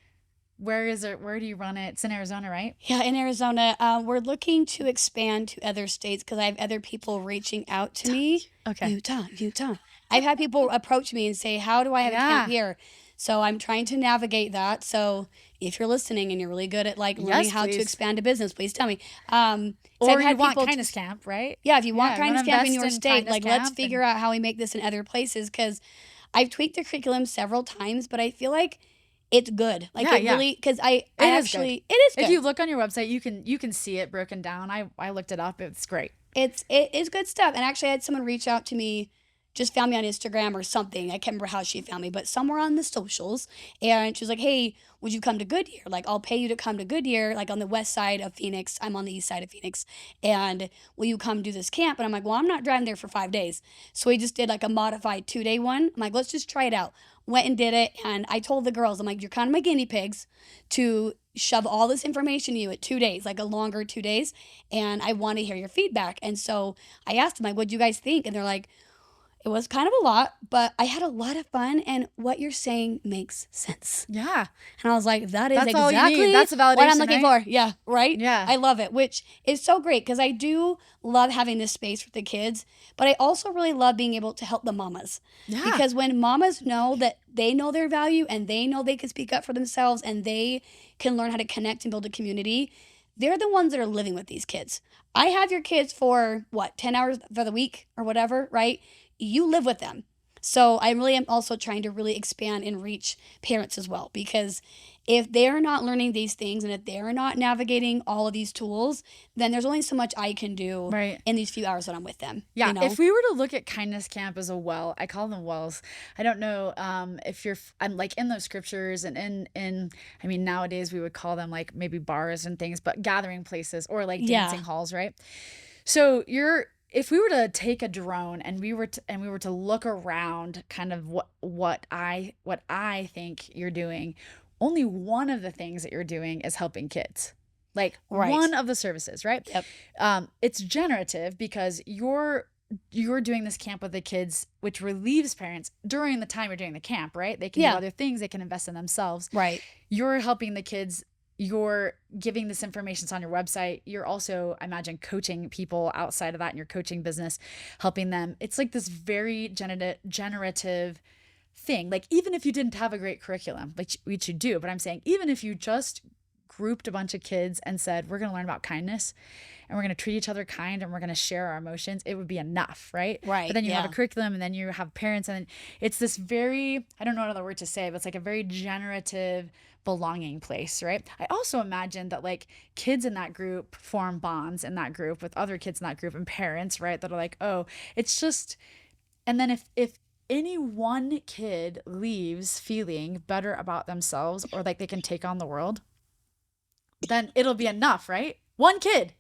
Where is it? Where do you run it? It's in Arizona, right? Yeah, in Arizona. We're looking to expand to other states because I have other people reaching out to me. Okay. Utah. I've had people approach me and say, how do I have a camp here? So I'm trying to navigate that. So if you're listening and you're really good at like learning how to expand a business, please tell me. Or you want kindness camp, right? Yeah, if you want kindness camp in your invest in state, kindness like, let's camp figure out how we make this in other places, because I've tweaked the curriculum several times, but I feel like it's good. Like, really, because it is good. If you look on your website, you can see it broken down. I looked it up. It's great. It is good stuff. And actually, I had someone reach out to me just found me on Instagram or something. I can't remember how she found me, but somewhere on the socials. And she was like, hey, would you come to Goodyear? Like, I'll pay you to come to Goodyear, like on the west side of Phoenix. I'm on the east side of Phoenix. And will you come do this camp? And I'm like, well, I'm not driving there for 5 days. So we just did like a modified 2-day one. I'm like, let's just try it out. Went and did it. And I told the girls, I'm like, you're kind of my guinea pigs to shove all this information to you at 2 days, like a longer 2 days. And I want to hear your feedback. And so I asked them, like, what do you guys think? And they're like, it was kind of a lot, but I had a lot of fun, and what you're saying makes sense. Yeah. And I was like, that is That's all you exactly need. That's a what I'm validation, looking right? for. Yeah, right? Yeah. I love it, which is so great because I do love having this space with the kids, but I also really love being able to help the mamas. Yeah. Because when mamas know that they know their value and they know they can speak up for themselves and they can learn how to connect and build a community, they're the ones that are living with these kids. I have your kids for, 10 hours for the week or whatever, right? You live with them. So I really am also trying to really expand and reach parents as well, because if they're not learning these things and if they're not navigating all of these tools, then there's only so much I can do Right. in these few hours that I'm with them. Yeah, you know? if we were to look at kindness camp as a well, I call them wells. I don't know if I'm like in those scriptures and in I mean nowadays we would call them like maybe bars and things, but gathering places or like Yeah. dancing halls, right? So if we were to take a drone and we were to look around kind of what I think you're doing, only one of the things that you're doing is helping kids. Like Right. one of the services, right? Yep. It's generative because you're doing this camp with the kids, which relieves parents during the time you're doing the camp, right? They can Yeah. do other things, they can invest in themselves. Right. You're helping the kids, you're giving this information on your website. You're also, I imagine, coaching people outside of that in your coaching business, helping them. It's like this very generative thing. Like even if you didn't have a great curriculum, which you do, but I'm saying even if you just grouped a bunch of kids and said, we're going to learn about kindness and we're going to treat each other kind and we're going to share our emotions, it would be enough, right? Right. But then you have Yeah. a curriculum and then you have parents and it's this very, I don't know another word to say, but it's like a very generative belonging place, right? I also imagine that like kids in that group form bonds in that group with other kids in that group and parents, right? That are like, oh, it's just, and then if any one kid leaves feeling better about themselves or like they can take on the world, then it'll be enough, right? One kid.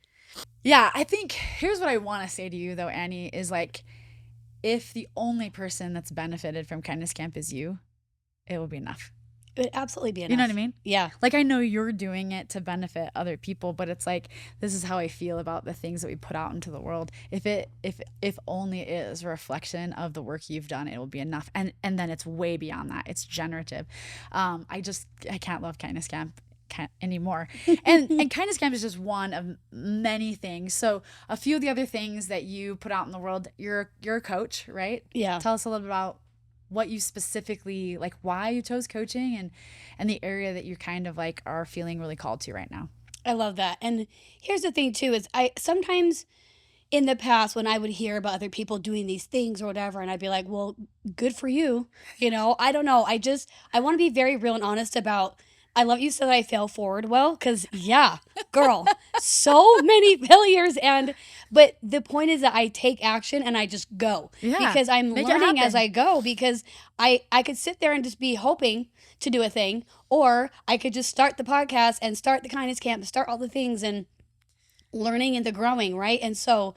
Yeah, I think here's what I want to say to you though, Annie, is like if the only person that's benefited from kindness camp is you, it will be enough. It would absolutely be enough. You know what I mean? Yeah. Like I know you're doing it to benefit other people, but it's like this is how I feel about the things that we put out into the world. If only it is a reflection of the work you've done, it will be enough. And then it's way beyond that. It's generative. I can't love kindness camp anymore. And kindness camp is just one of many things. So a few of the other things that you put out in the world, you're a coach, right? Yeah. Tell us a little bit about what you specifically like, why you chose coaching and the area that you kind of like are feeling really called to right now. I love that. And here's the thing too, is I sometimes in the past when I would hear about other people doing these things or whatever, and I'd be like, well, good for you. I don't know. I want to be very real and honest about, I love you said I fail forward well, because yeah, girl, so many failures. But the point is that I take action and I just go. Yeah, Because I'm make it learning as happen. I go, because I could sit there and just be hoping to do a thing, or I could just start the podcast and start the kindness camp and start all the things and learning and the growing, right? And so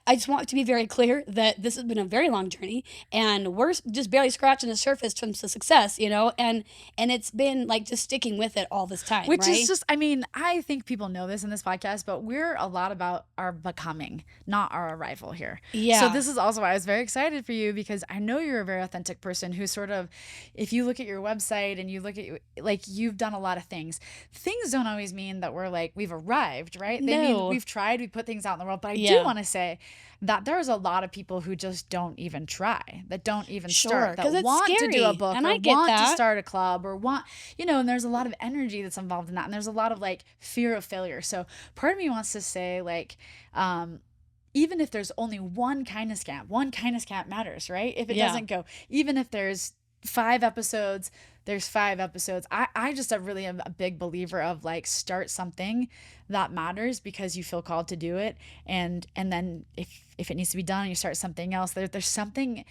I just want to be very clear that this has been a very long journey and we're just barely scratching the surface from the success, and it's been like just sticking with it all this time, Which right? is just, I mean, I think people know this in this podcast, but we're a lot about our becoming, not our arrival here. Yeah. So this is also why I was very excited for you, because I know you're a very authentic person who sort of, if you look at your website and you look at, like, you've done a lot of things. Things don't always mean that we're like, we've arrived, right? They mean No. we've tried, we put things out in the world. But I do Yeah. want to say that there's a lot of people who just don't even try, that don't even Sure, start, 'cause that it's want to do a scary, book and or I get want to that. start a club or want, and there's a lot of energy that's involved in that. And there's a lot of like fear of failure. So part of me wants to say like, even if there's only one kindness camp matters, right? If it Yeah. doesn't go, even if there's 5 episodes, there's 5 episodes. I just really am a big believer of like start something that matters because you feel called to do it, and then if it needs to be done, you start something else. There's something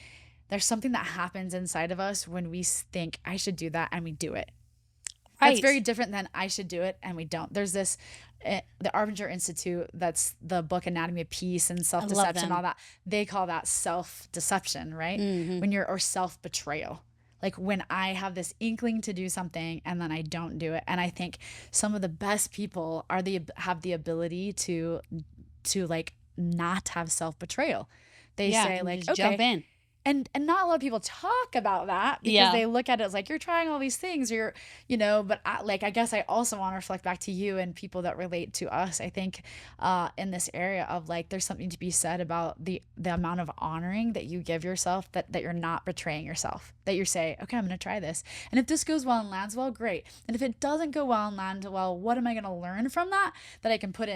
that happens inside of us when we think I should do that and we do it. That's very Right. different than I should do it and we don't. There's this the Arbinger Institute, that's the book Anatomy of Peace and I love self-deception, all them. that. They call that self-deception, right? Hmm. When you're or self-betrayal. Like when I have this inkling to do something and then I don't do it. And I think some of the best people have the ability to like not have self-betrayal. They Yeah, say and like, just jump okay, in. and not a lot of people talk about that because Yeah. they look at it as like you're trying all these things, but I guess I also want to reflect back to you and people that relate to us. I think in this area of like there's something to be said about the amount of honoring that you give yourself, that you're not betraying yourself, that you say, okay, I'm going to try this, and if this goes well and lands well, great, and if it doesn't go well and land well, what am I going to learn from that I can put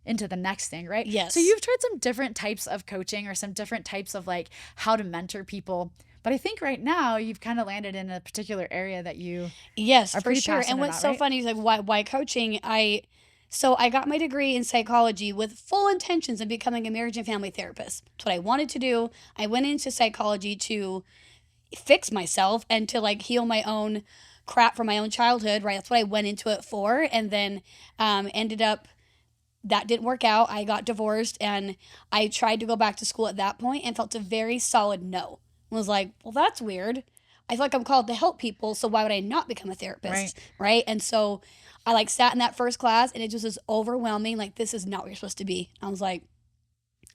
into the next thing, right? So Yes. you've tried some different types of coaching or some different types of like how to mentor people. But I think right now you've kind of landed in a particular area that you Yes, are for pretty sure. And passionate what's about, so right? funny is like why coaching? I got my degree in psychology with full intentions of becoming a marriage and family therapist. That's what I wanted to do. I went into psychology to fix myself and to like heal my own crap from my own childhood, right? That's what I went into it for. And then ended up that didn't work out. I got divorced and I tried to go back to school at that point and felt a very solid no. Was like, well, that's weird. I feel like I'm called to help people, so why would I not become a Right. therapist? Right. And so I like sat in that first class and it just was overwhelming. Like, this is not what you're supposed to be. I was like,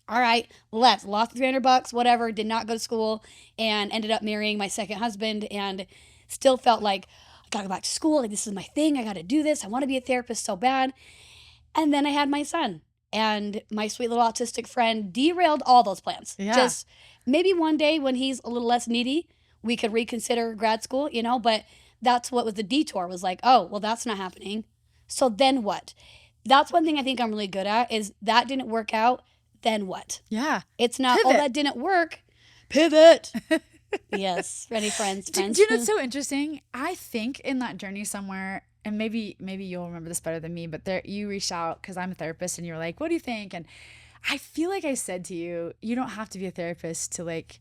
all right, let's lost $300, whatever, did not go to school and ended up marrying my second husband and still felt like I gotta go back to school. Like, this is my thing. I gotta do this. I wanna be a therapist so bad. And then I had my son, and my sweet little autistic friend derailed all those plans. Yeah. Just maybe one day when he's a little less needy, we could reconsider grad school, but that's what was the detour was like, oh, well, that's not happening. So then what? That's one thing I think I'm really good at is that didn't work out. Then what? Yeah. It's not, oh, Pivot. that didn't work. Pivot. Yes. Ready, friends, Do friends. you know what's so interesting? I think in that journey somewhere, and maybe you'll remember this better than me, but there you reached out because I'm a therapist and you were like, what do you think? And I feel like I said to you, you don't have to be a therapist to like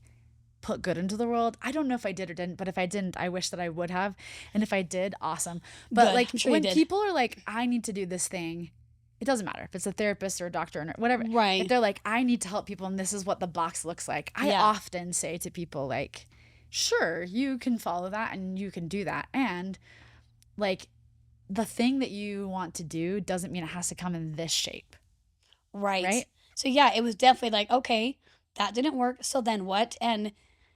put good into the world. I don't know if I did or didn't, but if I didn't, I wish that I would have. And if I did, awesome. But Good. like I'm sure you when did. people are like, I need to do this thing, it doesn't matter if it's a therapist or a doctor or whatever. If Right. they're like, I need to help people and this is what the box looks like, I Yeah. often say to people, like, sure, you can follow that and you can do that. And like the thing that you want to do doesn't mean it has to come in this shape, Right. right? So yeah, it was definitely like, okay, that didn't work. So then what? And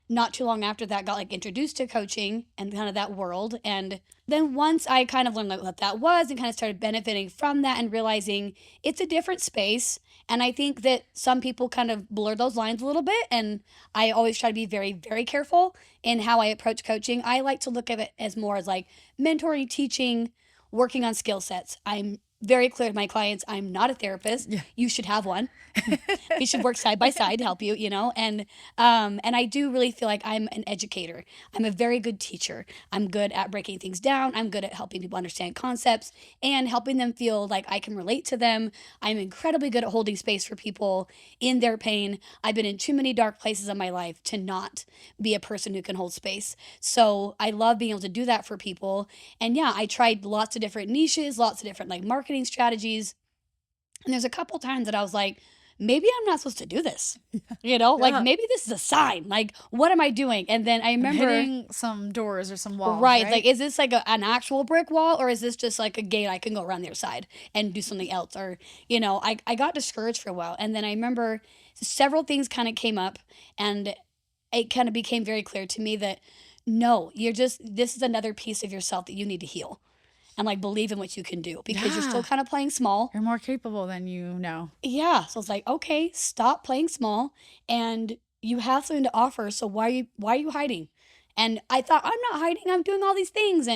not too long after that got like introduced to coaching and kind of that world. And then once I kind of learned like what that was and kind of started benefiting from that and realizing it's a different space. And I think that some people kind of blur those lines a little bit. And I always try to be very, very careful in how I approach coaching. I like to look at it as more as like mentoring, teaching, working on skill sets. I'm very clear to my clients, I'm not a therapist. Yeah. You should have one. We should work side by side to help you. And I do really feel like I'm an educator. I'm a very good teacher. I'm good at breaking things down. I'm good at helping people understand concepts and helping them feel like I can relate to them. I'm incredibly good at holding space for people in their pain. I've been in too many dark places in my life to not be a person who can hold space. So I love being able to do that for people. And yeah, I tried lots of different niches, lots of different like marketing strategies. And there's a couple times that I was like, maybe I'm not supposed to do this. Like Yeah. maybe this is a sign. Like, what am I doing? And then I I'm remember, hitting some doors or some walls, right, like, right? is this like an actual brick wall or is this just like a gate I can go around the other side and do something else? Or, I got discouraged for a while. And then I remember several things kind of came up and it kind of became very clear to me that no, this is another piece of yourself that you need to heal and like believe in what you can do because you're still Yeah. kind of playing small. You're more capable than you know. Yeah. So it's like, okay, stop playing small and you have something to offer. So why are you hiding? And I thought, I'm not hiding, I'm doing all these things.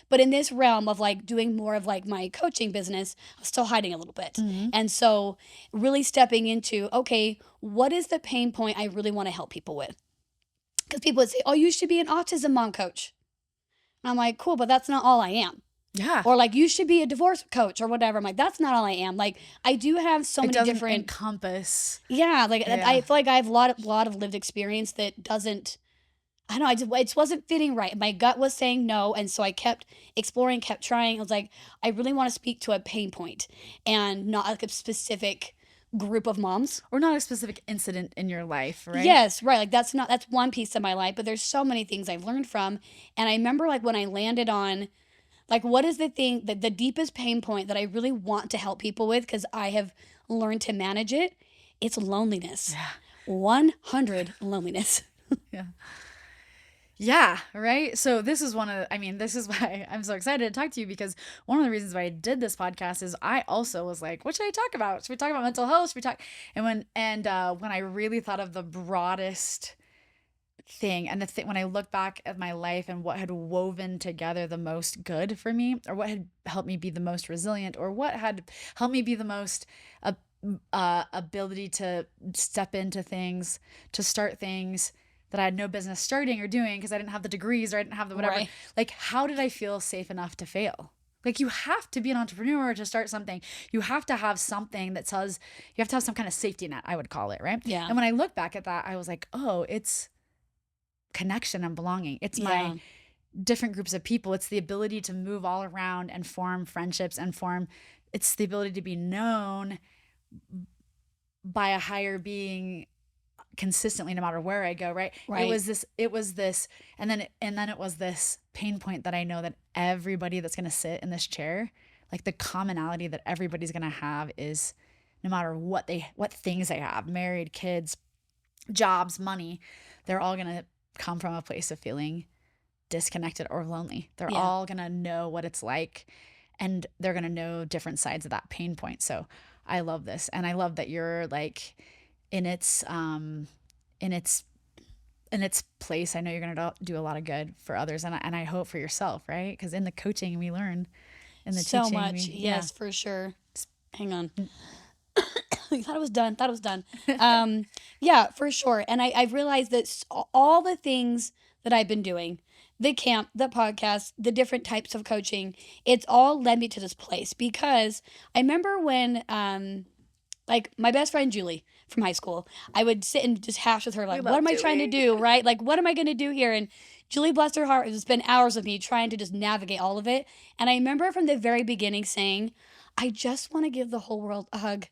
But in this realm of like doing more of like my coaching business, I was still hiding a little bit. Hmm. And so really stepping into, okay, what is the pain point I really want to help people with? Because people would say, oh, you should be an autism mom coach. And I'm like, cool, but that's not all I am. Yeah. Or like, you should be a divorce coach or whatever. I'm like, that's not all I am. Like, I do have so It many doesn't different, encompass. yeah, like Yeah. I feel like I have a lot of lived experience that doesn't, I don't know, it just wasn't fitting right. My gut was saying no. And so I kept exploring, kept trying. I was like, I really want to speak to a pain point and not like a specific group of moms. Or not a specific incident in your life, right? Yes, right. Like that's one piece of my life, but there's so many things I've learned from. And I remember like when I landed on like what is the thing that the deepest pain point that I really want to help people with because I have learned to manage it, it's loneliness. Yeah. 100 loneliness. Yeah. Yeah, right? So this is this is why I'm so excited to talk to you because one of the reasons why I did this podcast is I also was like, what should I talk about? Should we talk about mental health? Should we talk? And when I really thought of the broadest thing and when I look back at my life and what had woven together the most good for me or what had helped me be the most resilient or what had helped me be the most ability to step into things, to start things that I had no business starting or doing because I didn't have the degrees or I didn't have the whatever. Right. Like, how did I feel safe enough to fail? Like, you have to be an entrepreneur to start something. You have to have something that says, you have to have some kind of safety net, I would call it, right? Yeah. And when I look back at that, I was like, oh, it's connection and belonging. It's Yeah. my different groups of people. It's the ability to move all around and form friendships and it's the ability to be known by a higher being consistently no matter where I go, right? Right. It was this and then it was this pain point that I know that everybody that's going to sit in this chair, like the commonality that everybody's going to have is no matter what things they have, married, kids, jobs, money, they're all going to come from a place of feeling disconnected or lonely. They're Yeah. all going to know what it's like and they're going to know different sides of that pain point. So I love this. And I love that you're like in its place. I know you're going to do a lot of good for others and I hope for yourself, right? Because in the coaching we learn, in the So teaching much. we, Yes, for sure. Hang on. Mm. I thought it was done. Yeah, for sure. And I've realized that all the things that I've been doing, the camp, the podcast, the different types of coaching, it's all led me to this place because I remember when, like my best friend Julie from high school, I would sit and just hash with her, like, what love am I trying to Julie. do? Right? Like, what am I going to do here? And Julie, bless her heart, has spent hours with me trying to just navigate all of it. And I remember from the very beginning saying, I just want to give the whole world a hug.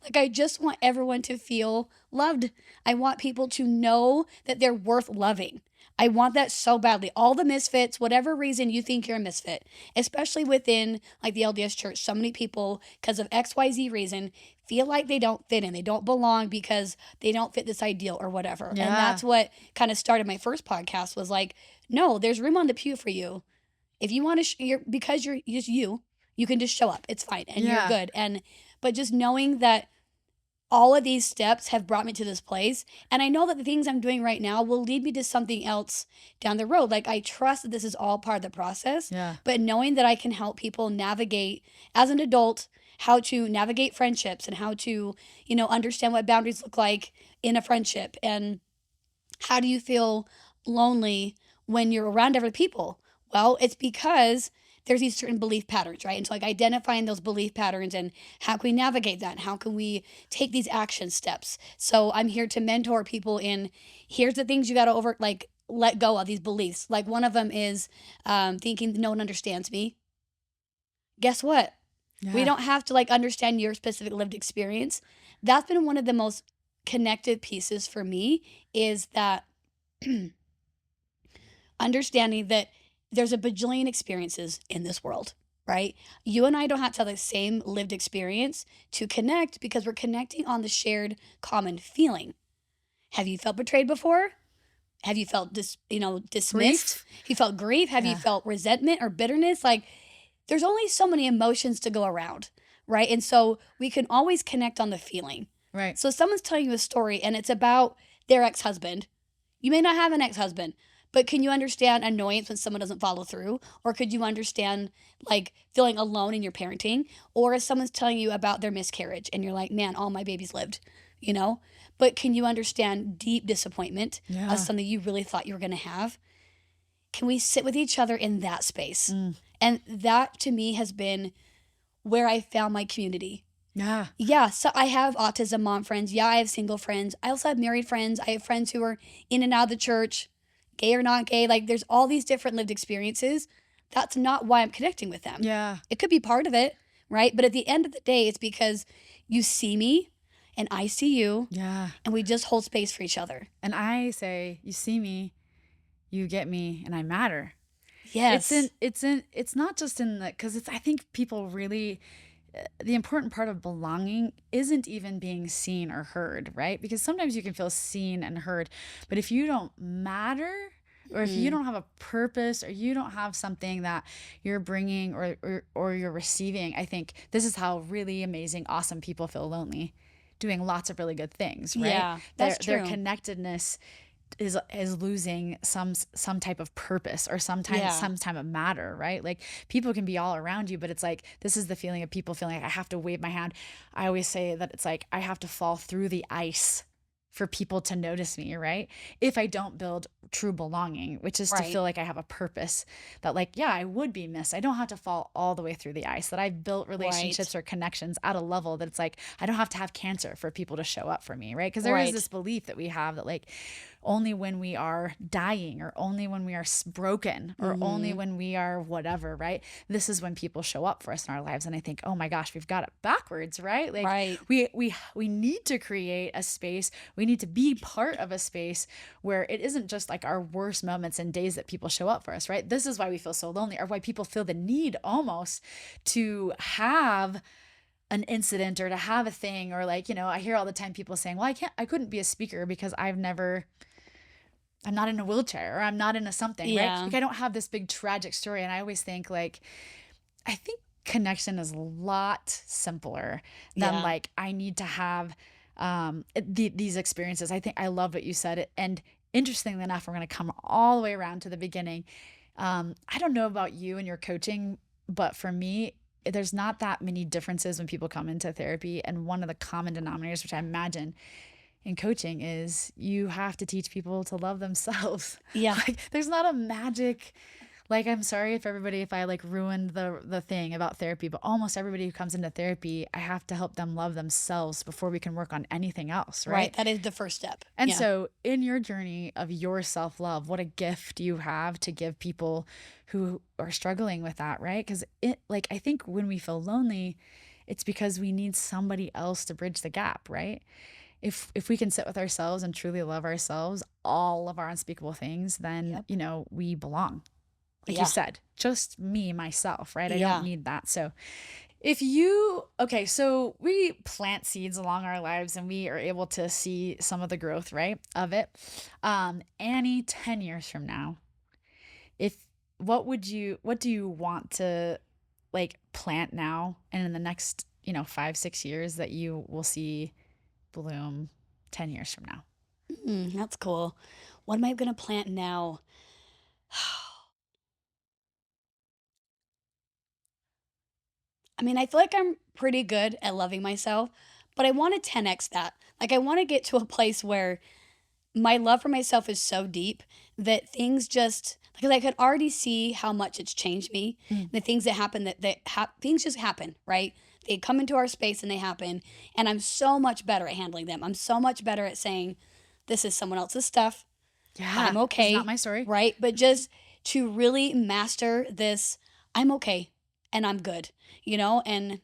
Like, I just want everyone to feel loved. I want people to know that they're worth loving. I want that so badly. All the misfits, whatever reason you think you're a misfit, especially within like the LDS church, so many people, because of XYZ reason, feel like they don't fit in. They don't belong because they don't fit this ideal or whatever. Yeah. And that's what kind of started my first podcast was like, no, there's room on the pew for you. If you want to, because you're just you can just show up. It's fine. And Yeah. you're good. But just knowing that all of these steps have brought me to this place. And I know that the things I'm doing right now will lead me to something else down the road. Like, I trust that this is all part of the process. Yeah. But knowing that I can help people navigate as an adult, how to navigate friendships and how to, understand what boundaries look like in a friendship. And how do you feel lonely when you're around other people? Well, it's because there's these certain belief patterns, right? And so like identifying those belief patterns and how can we navigate that? And how can we take these action steps? So I'm here to mentor people in here's the things you got to let go of these beliefs. Like one of them is thinking no one understands me. Guess what? Yeah. We don't have to understand your specific lived experience. That's been one of the most connected pieces for me is that understanding that there's a bajillion experiences in this world, right? You and I don't have to have the same lived experience to connect because we're connecting on the shared common feeling. Have you felt betrayed before? Have you felt dismissed? Grief? Have you felt grief? Have you felt resentment or bitterness? Like there's only so many emotions to go around, right? And so we can always connect on the feeling. Right. So someone's telling you a story and it's about their ex-husband. You may not have an ex-husband, but can you understand annoyance when someone doesn't follow through? Or could you understand feeling alone in your parenting? Or if someone's telling you about their miscarriage and you're like, man, all my babies lived, But can you understand deep disappointment Yeah. of something you really thought you were going to have? can we sit with each other in that space? Mm. And that to me has been where I found my community. Yeah. Yeah, so I have autism mom friends. Yeah, I have single friends. I also have married friends. I have friends who are in and out of the church, gay or not gay. Like, there's all these different lived experiences. That's not why I'm connecting with them. Yeah. It could be part of it, right? But at the end of the day, it's because you see me and I see you, Yeah. and we just hold space for each other. And I say, you see me, you get me, and I matter. Yes. It's not just in the, because I think people really, the important part of belonging isn't even being seen or heard, right? Because sometimes you can feel seen and heard, but if you don't matter, or if you don't have a purpose, or you don't have something that you're bringing or you're receiving, I think this is how really amazing, awesome people feel lonely, doing lots of really good things, right? Yeah, that's Their true. connectedness is losing some type of purpose or some type of matter, right? Like, people can be all around you, but it's like, this is the feeling of people feeling like, I have to wave my hand. I always say that it's like, I have to fall through the ice for people to notice me, right? If I don't build true belonging, which is to Right. feel like I have a purpose, that like, yeah, I would be missed. I don't have to fall all the way through the ice, that I've built relationships or connections at a level that it's like, I don't have to have cancer for people to show up for me, right? Because there is Right. this belief that we have that like, only when we are dying, or only when we are broken, or only when we are whatever, right? This is when people show up for us in our lives. And I think, oh my gosh, we've got it backwards, right? Like, Right. we need to create a space. We need to be part of a space where it isn't just like our worst moments and days that people show up for us, right? This is why we feel so lonely, or why people feel the need almost to have an incident or to have a thing, or like, I hear all the time people saying, well, I couldn't be a speaker because I'm not in a wheelchair, or I'm not in a something, right? Yeah. Like, I don't have this big tragic story. And I always think like, I think connection is a lot simpler than Yeah. like, I need to have these experiences. I think I love what you said. And interestingly enough, we're going to come all the way around to the beginning. I don't know about you and your coaching, but for me, there's not that many differences when people come into therapy. And one of the common denominators, which I imagine in coaching, is you have to teach people to love themselves. Yeah. Like, there's not a magic, like, I'm sorry if I like ruined the thing about therapy, but almost everybody who comes into therapy, I have to help them love themselves before we can work on anything else, right? Right. That is the first step. And Yeah. so in your journey of your self-love, what a gift you have to give people who are struggling with that, right? Because like, I think when we feel lonely, it's because we need somebody else to bridge the gap, right? If we can sit with ourselves and truly love ourselves, all of our unspeakable things, then, Yep. we belong. Like Yeah. you said, just me, myself, right? I Yeah. don't need that. So so we plant seeds along our lives and we are able to see some of the growth, right, of it. Annie, 10 years from now, if, what do you want to like plant now and in the next, 5-6 years that you will see bloom 10 years from now? That's cool. What am I going to plant now? I mean, I feel like I'm pretty good at loving myself, but I want to 10x that. Like, I want to get to a place where my love for myself is so deep that things just, because I could already see how much it's changed me. Mm. The things that happen, things just happen, right? They come into our space and they happen. And I'm so much better at handling them. I'm so much better at saying, this is someone else's stuff. Yeah. I'm It's okay. not my story. Right? But just to really master this, I'm okay and I'm good, and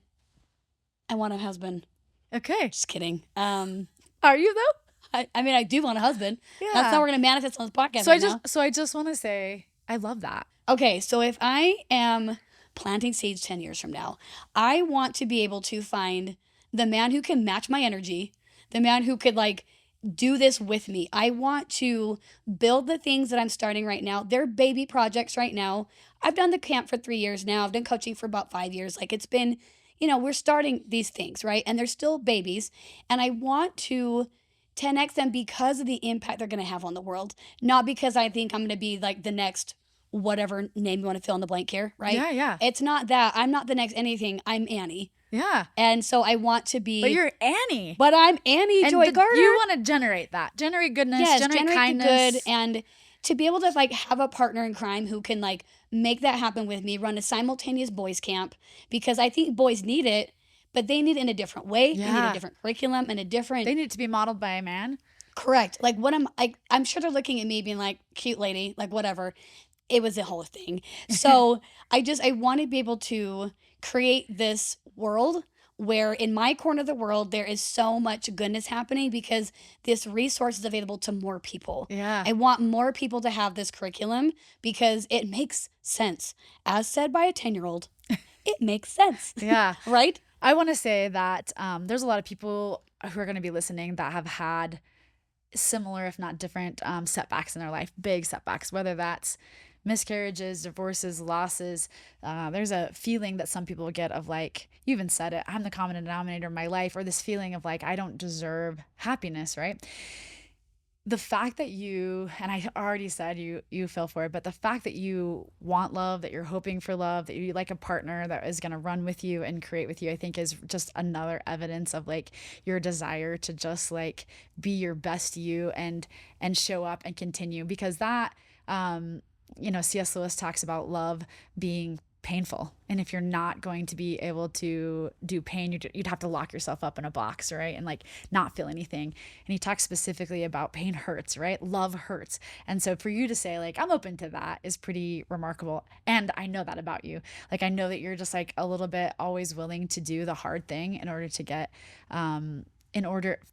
I want a husband. Okay. Just kidding. Are you though? I mean, I do want a husband. Yeah. That's how we're going to manifest on this podcast So right now. I just want to say, I love that. Okay, so if I am planting seeds 10 years from now, I want to be able to find the man who can match my energy, the man who could like do this with me. I want to build the things that I'm starting right now. They're baby projects right now. I've done the camp for 3 years now. I've done coaching for about 5 years. Like, it's been, we're starting these things, right? And they're still babies. And I want to 10x them because of the impact they're going to have on the world, not because I think I'm going to be like the next whatever name you want to fill in the blank here, right? Yeah, yeah. It's not that. I'm not the next anything. I'm Annie. Yeah. And so I want to be. But you're Annie. But I'm Annie And Joy Gardner. you want to generate that. Generate goodness, Yes, generate generate kindness. the good. And to be able to like have a partner in crime who can like make that happen with me, run a simultaneous boys camp, because I think boys need it, but they need it in a different way. They need a Yeah. different curriculum and a different They need to be modeled by a man. correct. Like what I'm sure they're looking at me being like, cute lady, like whatever. It was a whole thing. So I want to be able to create this world where in my corner of the world there is so much goodness happening because this resource is available to more people. Yeah. I want more people to have this curriculum because it makes sense. As said by a 10-year-old, it makes sense. Yeah. Right? I want to say that there's a lot of people who are going to be listening that have had similar, if not different, setbacks in their life, big setbacks, whether that's miscarriages, divorces, losses. There's a feeling that some people get of like, you even said it, I'm the common denominator in my life, or this feeling of like, I don't deserve happiness, right? The fact that you, and I already said you fell for it, but the fact that you want love, that you're hoping for love, that you like a partner that is going to run with you and create with you, I think is just another evidence of like your desire to just like be your best you and show up and continue, because that C.S. Lewis talks about love being painful, and if you're not going to be able to do pain, you'd have to lock yourself up in a box, right, and like not feel anything. And he talks specifically about pain hurts, right? Love hurts. And so for you to say like I'm open to that is pretty remarkable, and I know that about you. Like I know that you're just like a little bit always willing to do the hard thing in order to get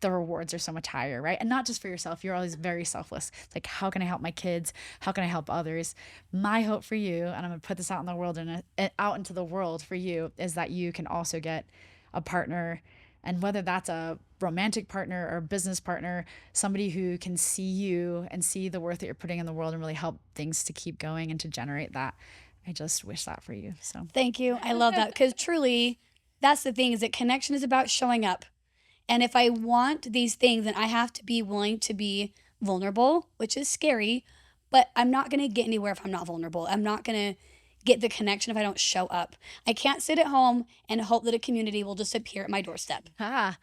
the rewards are so much higher, right? And not just for yourself. You're always very selfless. It's like, how can I help my kids? How can I help others? My hope for you, and I'm gonna put this out in the world and out into the world for you, is that you can also get a partner, and whether that's a romantic partner or a business partner, somebody who can see you and see the worth that you're putting in the world and really help things to keep going and to generate that. I just wish that for you. So Thank you. I love that because truly, that's the thing is that connection is about showing up. And if I want these things, then I have to be willing to be vulnerable, which is scary, but I'm not going to get anywhere if I'm not vulnerable. I'm not going to get the connection if I don't show up. I can't sit at home and hope that a community will just appear at my doorstep,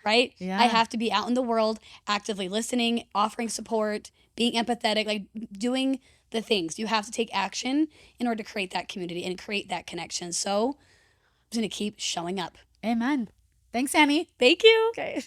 right? Yeah. I have to be out in the world, actively listening, offering support, being empathetic, like doing the things. You have to take action in order to create that community and create that connection. So I'm just going to keep showing up. Amen. Thanks, Annie. Thank you. Okay.